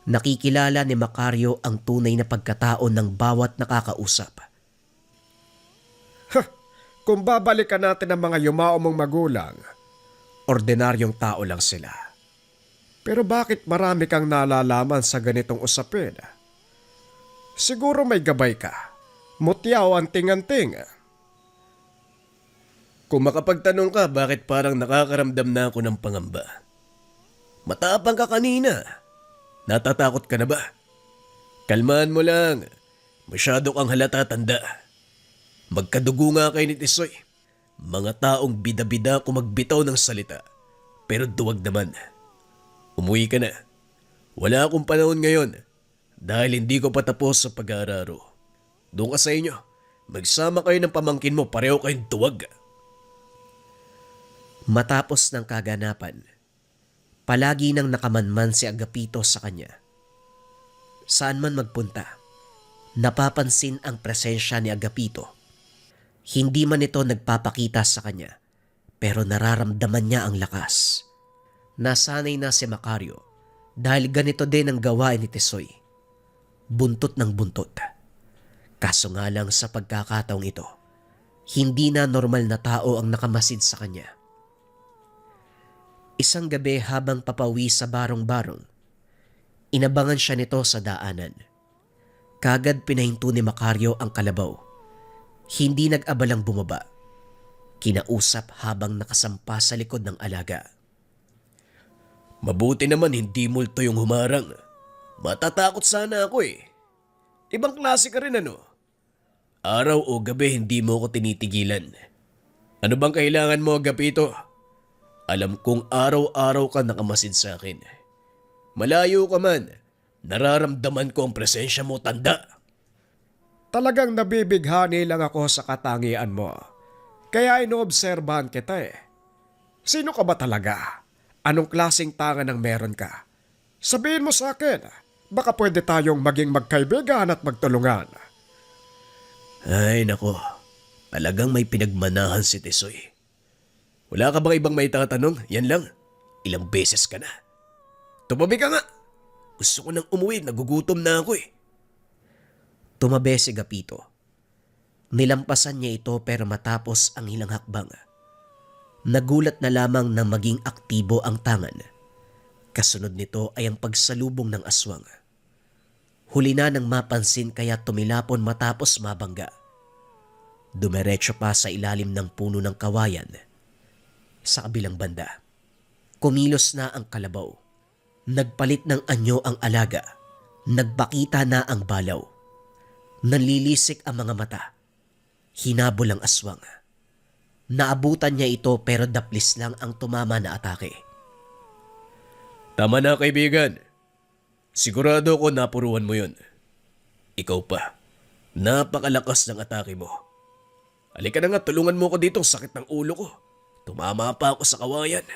nakikilala ni Macario ang tunay na pagkatao ng bawat nakakausap. Kung babalikan natin ang mga yumao mong magulang, ordinaryong tao lang sila. Pero bakit marami kang nalalaman sa ganitong usapin? Siguro may gabay ka. Mutya o anting-anting. Kung makapagtanong ka, bakit parang nakakaramdam na ako ng pangamba? Matapang ka kanina. Natatakot ka na ba? Kalmahan mo lang. Masyado kang halata, tanda. Magkadugo nga kayo ni Tisoy. Mga taong bida-bida kung magbitaw ng salita. Pero duwag naman. Umuwi ka na. Wala akong panahon ngayon dahil hindi ko pa tapos sa pag-aararo. Doon ka sa inyo. Magsama kayo ng pamangkin mo, pareho kayong duwag. Matapos ng kaganapan, palagi nang nakamanman si Agapito sa kanya. Saan man magpunta, napapansin ang presensya ni Agapito. Hindi man ito nagpapakita sa kanya, pero nararamdaman niya ang lakas. Nasanay na si Macario dahil ganito din ang gawain ni Tisoy. Buntot ng buntot. Kaso nga lang sa pagkakataong ito, hindi na normal na tao ang nakamasid sa kanya. Isang gabi habang papawi sa barong-barong, inabangan siya nito sa daanan. Kagad pinahinto ni Macario ang kalabaw. Hindi nag-abalang bumaba. Kinausap habang nakasampa sa likod ng alaga. Mabuti naman hindi multo yung humarang. Matatakot sana ako eh. Ibang klase ka rin ano. Araw o gabi hindi mo ko tinitigilan. Ano bang kailangan mo, Agapito? Alam kong araw-araw ka nakamasid sa akin. Malayo ka man, nararamdaman ko ang presensya mo, tanda. Talagang nabibighani lang ako sa katangian mo. Kaya inoobserbahan kita eh. Sino ka ba talaga? Anong klaseng tangan ang meron ka? Sabihin mo sa akin, baka pwede tayong maging magkaibigan at magtulungan. Ay nako, talagang may pinagmanahan si Tisoy. Wala ka bang ibang may tatanong? Yan lang. Ilang beses ka na. Tumabi ka nga. Gusto ko nang umuwi, nagugutom na ako eh. Tumabi si Gapito. Nilampasan niya ito pero matapos ang ilang hakbang, nagulat na lamang na maging aktibo ang tangan. Kasunod nito ay ang pagsalubong ng aswang. Huli na nang mapansin kaya tumilapon matapos mabangga. Dumiretso pa sa ilalim ng puno ng kawayan. Sa kabilang banda, kumilos na ang kalabaw. Nagpalit ng anyo ang alaga. Nagpakita na ang balaw. Nanlilisik ang mga mata. Hinabol ang aswang. Naabutan niya ito pero daplis lang ang tumama na atake. Tama na kaibigan. Sigurado ko napuruan mo yun. Ikaw pa, napakalakas ng atake mo. Halika na nga, tulungan mo ko dito, sakit ng ulo ko. Tumama pa ako sa kawayan.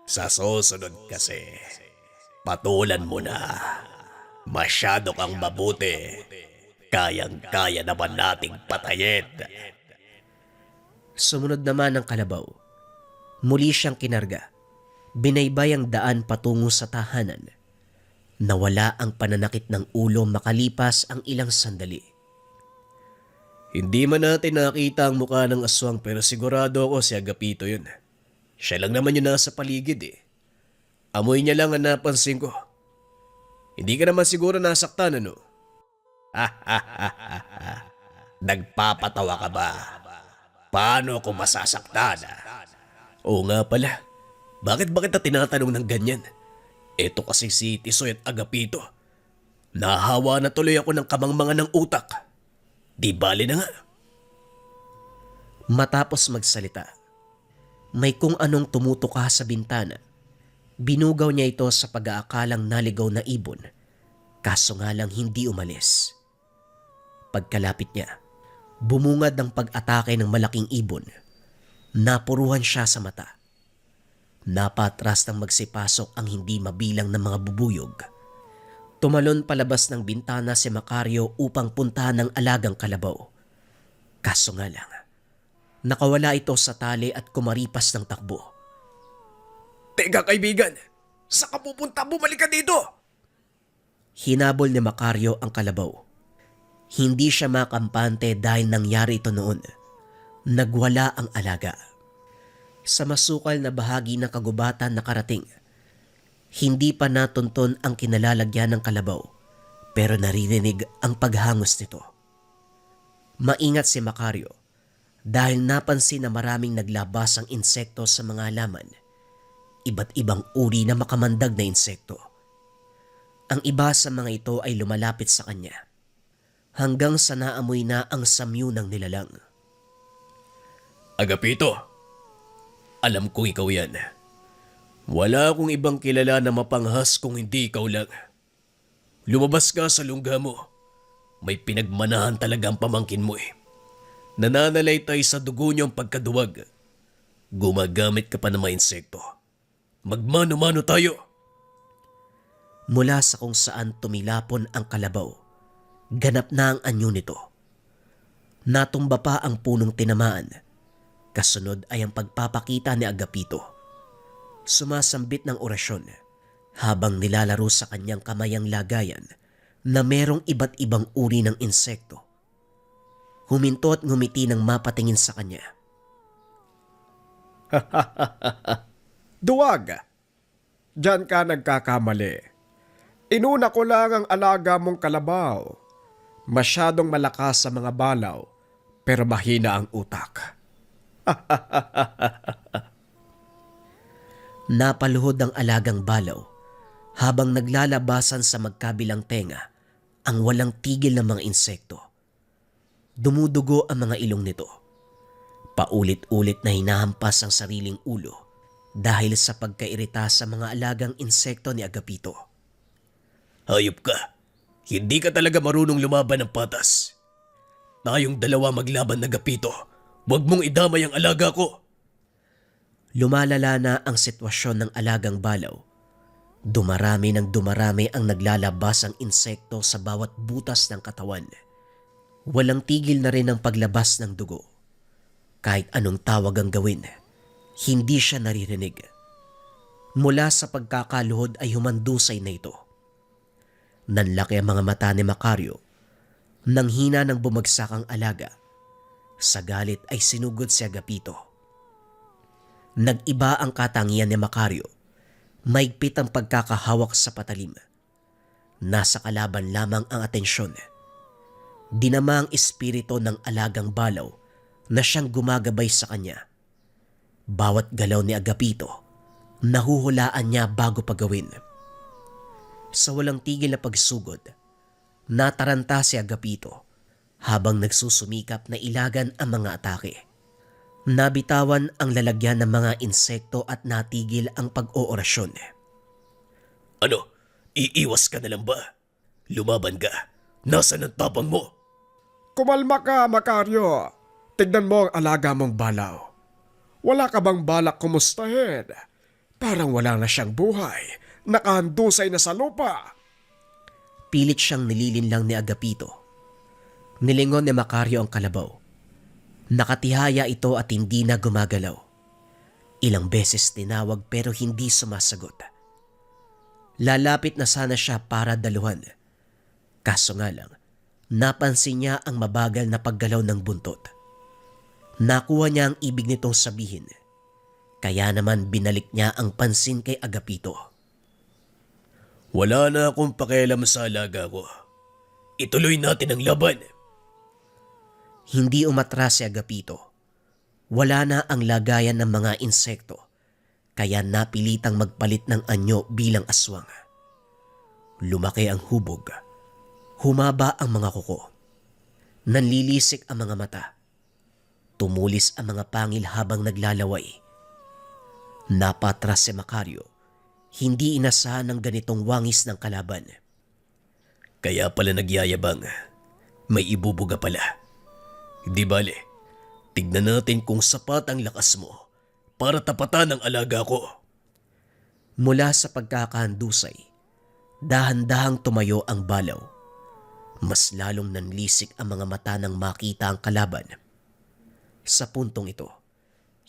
Sa susunod kasi, patulan mo na. Masyado kang mabuti. Kayang-kaya naman nating patayin. Sumunod naman ang kalabaw. Muli siyang kinarga. Binaybay ang daan patungo sa tahanan. Nawala ang pananakit ng ulo makalipas ang ilang sandali. Hindi man natin nakita ang mukha ng aswang pero sigurado ako si Agapito yun. Siya lang naman yung nasa paligid eh. Amoy niya lang ang napansin ko. Hindi ka naman siguro nasaktan ano? Nagpapatawa ka ba? Paano ako masasaktan? Oo nga pala. Bakit ba kita tinatanong ng ganyan? Ito kasi si Tisoy at Agapito. Nahawa na tuloy ako ng kamangmangan ng utak. Di bali na nga. Matapos magsalita, may kung anong tumutuka sa bintana. Binugaw niya ito sa pag-aakalang naligaw na ibon. Kaso nga lang hindi umalis. Pagkalapit niya, bumungad ng pag-atake ng malaking ibon. Napuruhan siya sa mata. Napatras ng magsipasok ang hindi mabilang ng mga bubuyog. Tumalon palabas ng bintana si Macario upang puntahan ng alagang kalabaw. Kaso nga lang, nakawala ito sa tali at kumaripas ng takbo. Teka kaibigan, saan ka pupunta? Bumalik ka dito! Hinabol ni Macario ang kalabaw. Hindi siya makampante dahil nangyari ito noon. Nagwala ang alaga. Sa masukal na bahagi ng kagubatan nakarating, hindi pa natunton ang kinalalagyan ng kalabaw pero naririnig ang paghangos nito. Maingat si Macario dahil napansin na maraming naglabas ang insekto sa mga halaman. Iba't ibang uri na makamandag na insekto. Ang iba sa mga ito ay lumalapit sa kanya hanggang sa naamoy na ang samyu ng nilalang. Agapito, alam kong ikaw yan. Wala akong ibang kilala na mapanghas kung hindi ikaw lang. Lumabas ka sa lungga mo. May pinagmanahan talaga ang pamangkin mo eh. Nananalaytay sa dugo niyo ang pagkaduwag. Gumagamit ka pa ng mga insekto. Magmano-mano tayo. Mula sa kung saan tumilapon ang kalabaw, ganap na ang anyo nito. Natumba pa ang punong tinamaan. Kasunod ay ang pagpapakita ni Agapito. Sumasambit ng orasyon habang nilalaro sa kanyang kamay ang lagayan na merong iba't ibang uri ng insekto. Huminto at ngumiti ng mapatingin sa kanya. Duwag! Diyan ka nagkakamali. Inuna ko lang ang alaga mong kalabaw. Masyadong malakas sa mga balaw, pero mahina ang utak. Napaluhod ang alagang balaw habang naglalabasan sa magkabilang tenga ang walang tigil ng mga insekto. Dumudugo ang mga ilong nito. Paulit-ulit na hinahampas ang sariling ulo dahil sa pagkairita sa mga alagang insekto ni Agapito. Hayop ka. Hindi ka talaga marunong lumaban ng patas. Tayong dalawa maglaban na Agapito. Huwag mong idamay ang alaga ko. Lumalala na ang sitwasyon ng alagang balaw. Dumarami ng dumarami ang naglalabasang insekto sa bawat butas ng katawan. Walang tigil na rin ang paglabas ng dugo. Kahit anong tawag ang gawin, hindi siya naririnig. Mula sa pagkakaluhod ay humandusay na ito. Nanlaki ang mga mata ni Macario. Nang hina ng bumagsak ang alaga, sa galit ay sinugod si Agapito. Nag-iba ang katangian ni Macario. Maigpit ang pagkakahawak sa patalim. Nasa kalaban lamang ang atensyon. Dinama ang espiritu ng alagang balaw na siyang gumagabay sa kanya. Bawat galaw ni Agapito, nahuhulaan niya bago pagawin. Sa walang tigil na pagsugod, nataranta si Agapito habang nagsusumikap na ilagan ang mga atake. Nabitawan ang lalagyan ng mga insekto at natigil ang pag-oorasyon. Ano? Iiwas ka na lang ba? Lumaban ka. Nasaan ang tapang mo? Kumalma ka, Macario. Tignan mo ang alaga mong balaw. Wala ka bang balak kumustahin? Parang wala na siyang buhay. Nakahandusay na sa lupa. Pilit siyang nililinlang ni Agapito. Nilingon ni Macario ang kalabaw. Nakatihaya ito at hindi na gumagalaw. Ilang beses tinawag pero hindi sumasagot. Lalapit na sana siya para daluhan. Kaso nga lang, napansin niya ang mabagal na paggalaw ng buntot. Nakuha niya ang ibig nitong sabihin. Kaya naman binalik niya ang pansin kay Agapito. Wala na akong pakialam sa alaga ko. Ituloy natin ang laban. Hindi umatras si Agapito. Wala na ang lagayan ng mga insekto, kaya napilitang magpalit ng anyo bilang aswang. Lumaki ang hubog. Humaba ang mga kuko. Nanlilisik ang mga mata. Tumulis ang mga pangil habang naglalaway. Napatras si Macario. Hindi inasahan ng ganitong wangis ng kalaban. Kaya pala nagyayabang. May ibubuga pala. Di bale, tignan natin kung sapat ang lakas mo para tapatan ang alaga ko. Mula sa pagkakahandusay, dahan-dahang tumayo ang balaw. Mas lalong nanlisik ang mga mata nang makita ang kalaban. Sa puntong ito,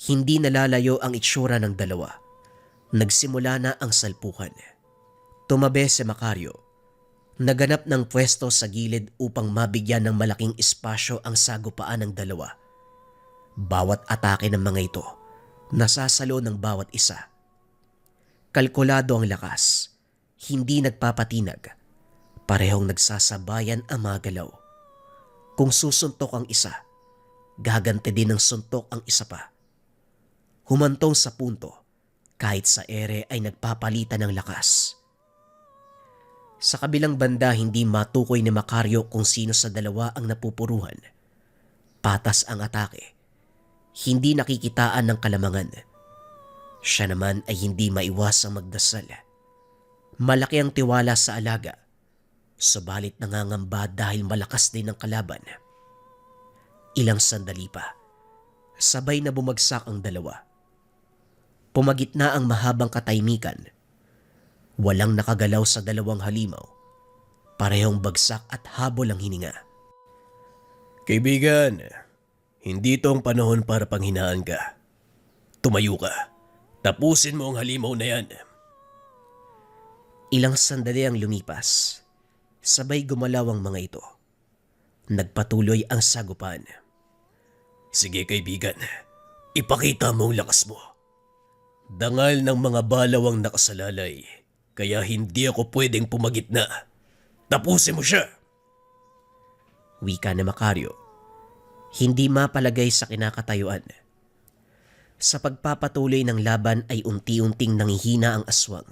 hindi nalalayo ang itsura ng dalawa. Nagsimula na ang salpukan. Tumabi si Macario. Naganap ng pwesto sa gilid upang mabigyan ng malaking espasyo ang sagupaan ng dalawa. Bawat atake ng mga ito, nasasalo ng bawat isa. Kalkulado ang lakas, hindi nagpapatinag. Parehong nagsasabayan ang mga galaw. Kung susuntok ang isa, gagante din ng suntok ang isa pa. Humantong sa punto, kahit sa ere ay nagpapalitan ng lakas. Sa kabilang banda, hindi matukoy ni Macario kung sino sa dalawa ang napupuruhan. Patas ang atake. Hindi nakikitaan ng kalamangan. Siya naman ay hindi maiwasang magdasal. Malaki ang tiwala sa alaga, subalit nangangamba dahil malakas din ang kalaban. Ilang sandali pa, sabay na bumagsak ang dalawa. Pumagitna ang mahabang katahimikan. Walang nakagalaw sa dalawang halimaw. Parehong bagsak at habol ang hininga. Kaibigan, Hindi to ang panahon para panghinaan ka. Tumayo ka. Tapusin mo ang halimaw na yan. Ilang sandali ang lumipas. Sabay gumalaw ang mga ito. Nagpatuloy ang sagupan. Sige kaibigan, ipakita mo ang lakas mo. Dangal ng mga balaw ang nakasalalay, kaya hindi ako pwedeng pumagitna. Tapusin mo siya! Wika na Macario. Hindi mapalagay sa kinakatayuan. Sa pagpapatuloy ng laban ay unti-unting nangihina ang aswang.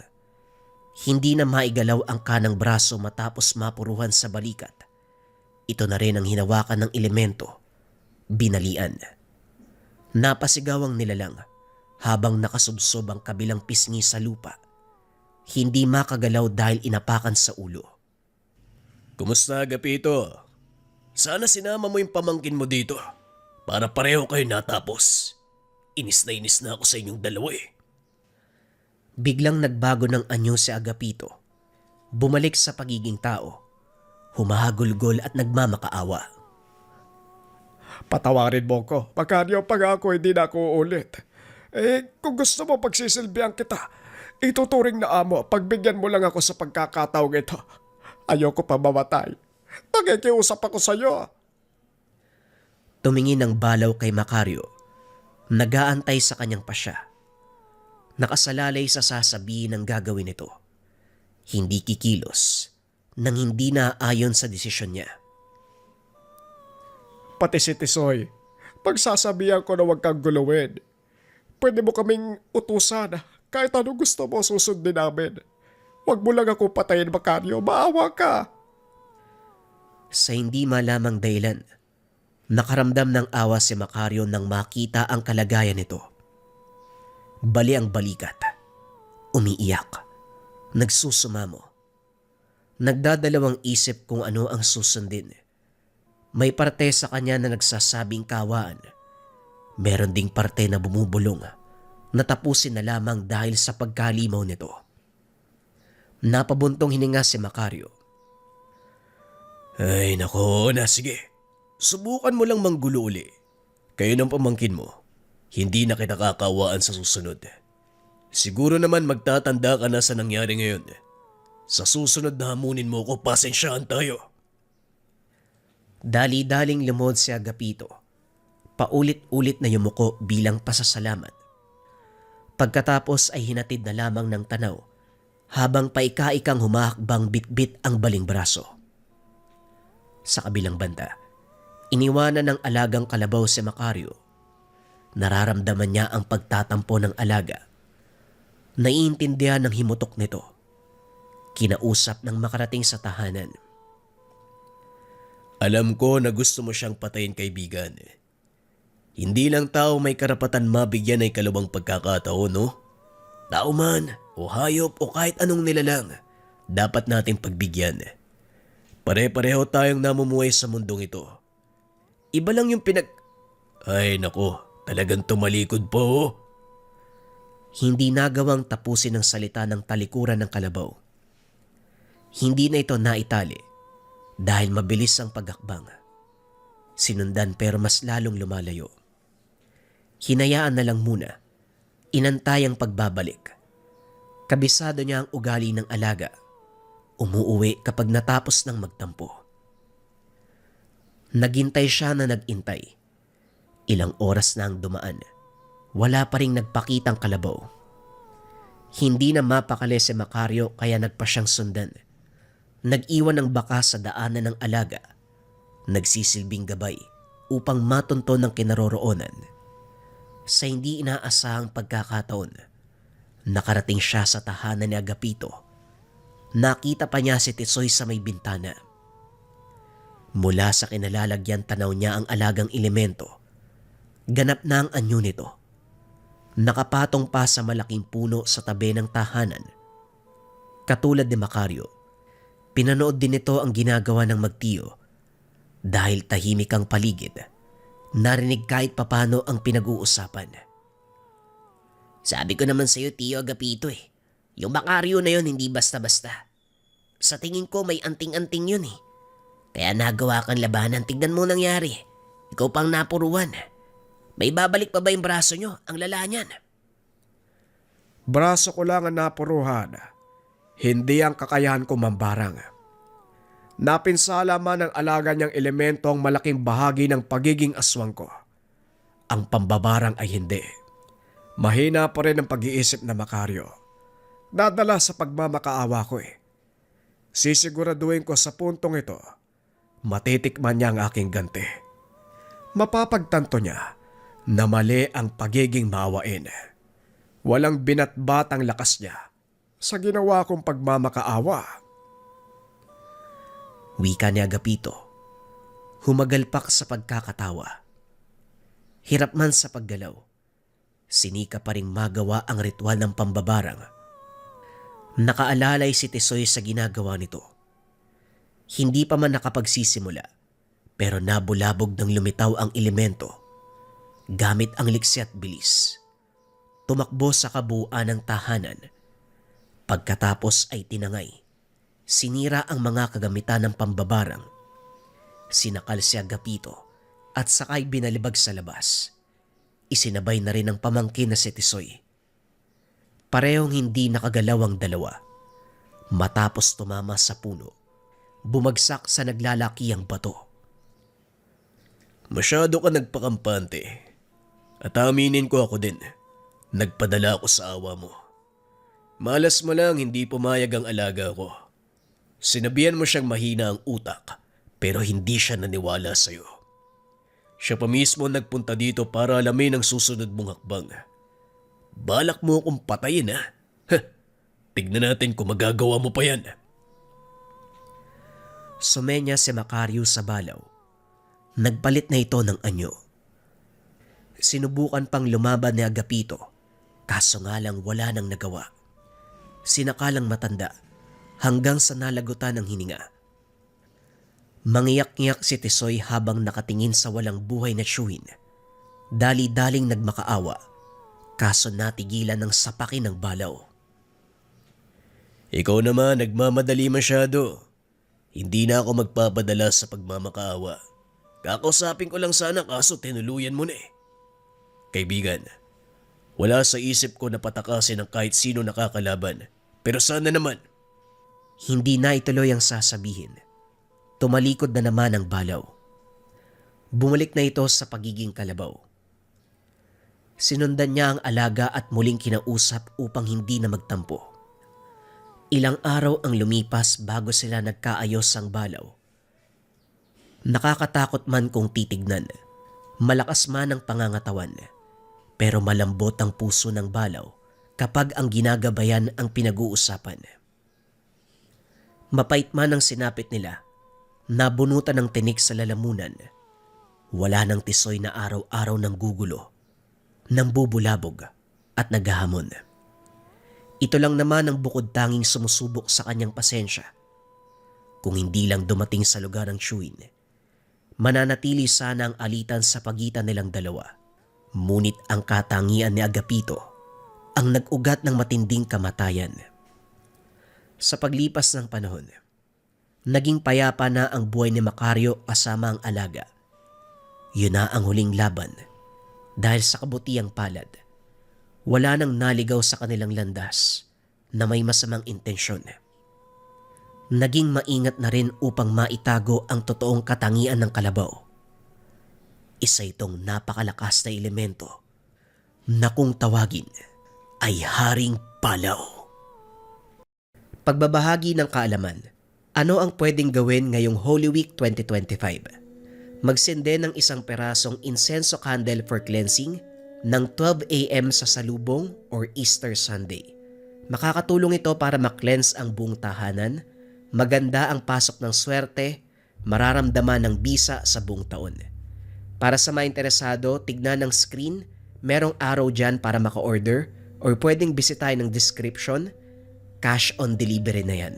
Hindi na maigalaw ang kanang braso matapos mapuruhan sa balikat. Ito na rin ang hinawakan ng elemento, binalian. Napasigaw ang nilalang habang nakasubsob ang kabilang pisngi sa lupa. Hindi makagalaw dahil inapakan sa ulo. Kumusta, Agapito? Sana sinama mo yung pamangkin mo dito para pareho kayo natapos. Inis na ako sa inyong dalawa eh. Biglang nagbago ng anyo si Agapito. Bumalik sa pagiging tao. Humahagulgol at nagmamakaawa. Patawarin mo ko. Macario, pag ako hindi na ako ulit. Kung gusto mo pagsisilbihan kita, ituturing na amo, pagbigyan mo lang ako sa pagkakataong ito. Ayoko pa mamatay. Nakikiusap ako sa'yo. Tumingin ng balaw kay Macario. Nagaantay sa kanyang pasya. Nakasalalay sa sasabihin ng gagawin nito. Hindi kikilos nang hindi naayon sa desisyon niya. Pati si Tisoy, pagsasabihan ko na huwag kang guluhin. Pwede mo kaming utusan kahit ano gusto mo susundin namin. Huwag mo lang ako patayin, Macario. Maawa ka. Sa hindi malamang dahilan, nakaramdam ng awa si Macario nang makita ang kalagayan nito. Bali ang balikat. Umiiyak. Nagsusumamo. Nagdadalawang isip kung ano ang susundin. May parte sa kanya na nagsasabing kawaan. Meron ding parte na bumubulong na tapusin na lamang dahil sa pagkalimaw nito. Napabuntong hininga si Macario. Ay nako na, sige. Subukan mo lang manggulo uli. Kayo ng pamangkin mo. Hindi na kita kakawaan sa susunod. Siguro naman magtatanda ka na sa nangyari ngayon. Sa susunod na hamunin mo ko, pasensyahan tayo. Dali-daling lumod si Agapito. Paulit-ulit na yumuko bilang pasasalamat. Pagkatapos ay hinatid na lamang ng tanaw habang paika-ikang humahakbang bitbit ang baling braso. Sa kabilang banda, iniwanan ng alagang kalabaw si Macario. Nararamdaman niya ang pagtatampo ng alaga. Naiintindihan ng himutok nito. Kinausap ng makarating sa tahanan. Alam ko na gusto mo siyang patayin, kaibigan. Hindi lang tao may karapatan mabigyan ay kalawang pagkakataon, no? Tao man, o hayop, o kahit anong nilalang, dapat nating pagbigyan. Pare-pareho tayong namumuhay sa mundong ito. Iba lang yung Ay nako, talagang tumalikod po. Oh. Hindi nagawang tapusin ang salita ng talikuran ng kalabaw. Hindi na ito naitali dahil mabilis ang paghakbang. Sinundan pero mas lalong lumalayo. Hinayaan na lang muna. Inantay ang pagbabalik. Kabisado niya ang ugali ng alaga. Umuuwi kapag natapos ng magtampo. Naghintay siya na nagintay. Ilang oras na ang dumaan. Wala pa ring nagpakitang kalabaw. Hindi na mapakali si Macario kaya nagpa siyang sundan. Nag-iwan ng baka sa daanan ng alaga. Nagsisilbing gabay upang matunton ng kinaroroonan. Sa hindi inaasahang pagkakataon, nakarating siya sa tahanan ni Agapito. Nakita pa niya si Tisoy sa may bintana. Mula sa kinalalagyan tanaw niya ang alagang elemento. Ganap na ang anyo nito. Nakapatong pa sa malaking puno sa tabi ng tahanan. Katulad ni Macario, pinanood din nito ang ginagawa ng magtiyo. Dahil tahimik ang paligid, narinig kahit papano ang pinag-uusapan. Sabi ko naman sa'yo, Tio Agapito eh. Yung Macario na yun hindi basta-basta. Sa tingin ko may anting-anting yun eh. Kaya nagawa kang labanan, tignan mo nangyari. Ikaw pang napuruan. May babalik pa ba yung braso nyo? Ang lala niyan. Braso ko lang ang napuruhan. Hindi ang kakayahan ko mambarang. Napinsala man ng alaga niyang elemento ang malaking bahagi ng pagiging aswang ko. Ang pambabarang ay hindi. Mahina pa rin ang pag-iisip na Macario. Dadala sa pagmamakaawa ko eh. Sisiguraduhin ko sa puntong ito, matitikman niya ang aking ganti. Mapapagtanto niya na mali ang pagiging maawain. Walang binatbat ang lakas niya sa ginawa kong pagmamakaawa. Wika ni Agapito. Humagalpak sa pagkakatawa. Hirap man sa paggalaw, sinika pa ring magawa ang ritual ng pambabarang. Nakaalalay si Tisoy sa ginagawa nito. Hindi pa man nakapagsisimula, pero nabulabog ng lumitaw ang elemento. Gamit ang liksi at bilis, tumakbo sa kabuuan ng tahanan. Pagkatapos ay tinangay. Sinira ang mga kagamitan ng pambabarang. Sinakal si Agapito at sakay binalibag sa labas. Isinabay na rin ang pamangkin na si Tisoy. Parehong hindi nakagalaw ang dalawa. Matapos tumama sa puno, bumagsak sa naglalakihang bato. Masyado ka nagpakampante. At aminin ko ako din. Nagpadala ako sa awa mo. Malas mo lang hindi pumayag ang alaga ko. Sinabihan mo siyang mahina ang utak pero hindi siya naniwala sa'yo. Siya pa mismo nagpunta dito para alamin ang susunod mong hakbang. Balak mo akong patayin ha? Tignan natin kung magagawa mo pa yan. Sumenya si Macario sa balaw. Nagpalit na ito ng anyo. Sinubukan pang lumaban ni Agapito, kaso nga lang wala nang nagawa. Sinakalang matanda hanggang sa nalagutan ng hininga. Mangiyak-ngiyak si Tisoy habang nakatingin sa walang buhay na tiyuhin. Dali-daling nagmakaawa, kaso natigilan ng sapakin ng balaw. Ikaw naman nagmamadali masyado. Hindi na ako magpapadala sa pagmamakaawa. Kakausapin ko lang sana kaso tinuluyan mo na eh. Kaibigan, wala sa isip ko na patakasin ang kahit sino nakakalaban. Pero sana naman. Hindi na ituloy ang sasabihin. Tumalikod na naman ang balaw. Bumalik na ito sa pagiging kalabaw. Sinundan niya ang alaga at muling kinausap upang hindi na magtampo. Ilang araw ang lumipas bago sila nagkaayos ang balaw. Nakakatakot man kung titignan. Malakas man ang pangangatawan. Pero malambot ang puso ng balaw kapag ang ginagabayan ang pinag-uusapan. Mapait man ang sinapit nila, nabunutan ng tinik sa lalamunan. Wala nang Tisoy na araw-araw ng gugulo, nang bubulabog at naghahamon. Ito lang naman ang bukod tanging sumusubok sa kanyang pasensya. Kung hindi lang dumating sa lugar ng tiyuhin, mananatili sana ang alitan sa pagitan nilang dalawa. Ngunit ang katangian ni Agapito ang nag-ugat ng matinding kamatayan. Sa paglipas ng panahon, naging payapa na ang buhay ni Macario kasama ang alaga. Yun na ang huling laban dahil sa kabutiang palad. Wala nang naligaw sa kanilang landas na may masamang intensyon. Naging maingat na rin upang maitago ang totoong katangian ng kalabaw. Isa itong napakalakas na elemento na kung tawagin ay Haring Palaw. Pagbabahagi ng kaalaman, ano ang pwedeng gawin ngayong Holy Week 2025? Magsende ng isang perasong insenso candle for cleansing ng 12 a.m. sa salubong or Easter Sunday. Makakatulong ito para ma-cleanse ang buong tahanan, maganda ang pasok ng swerte, mararamdaman ng bisa sa buong taon. Para sa mga interesado, tignan ng screen, merong arrow dyan para maka-order or pwedeng bisitahin ng description, cash on delivery na yan.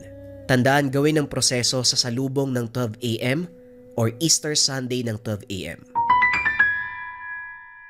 Tandaan gawin ang proseso sa salubong ng 12 a.m. or Easter Sunday ng 12 a.m.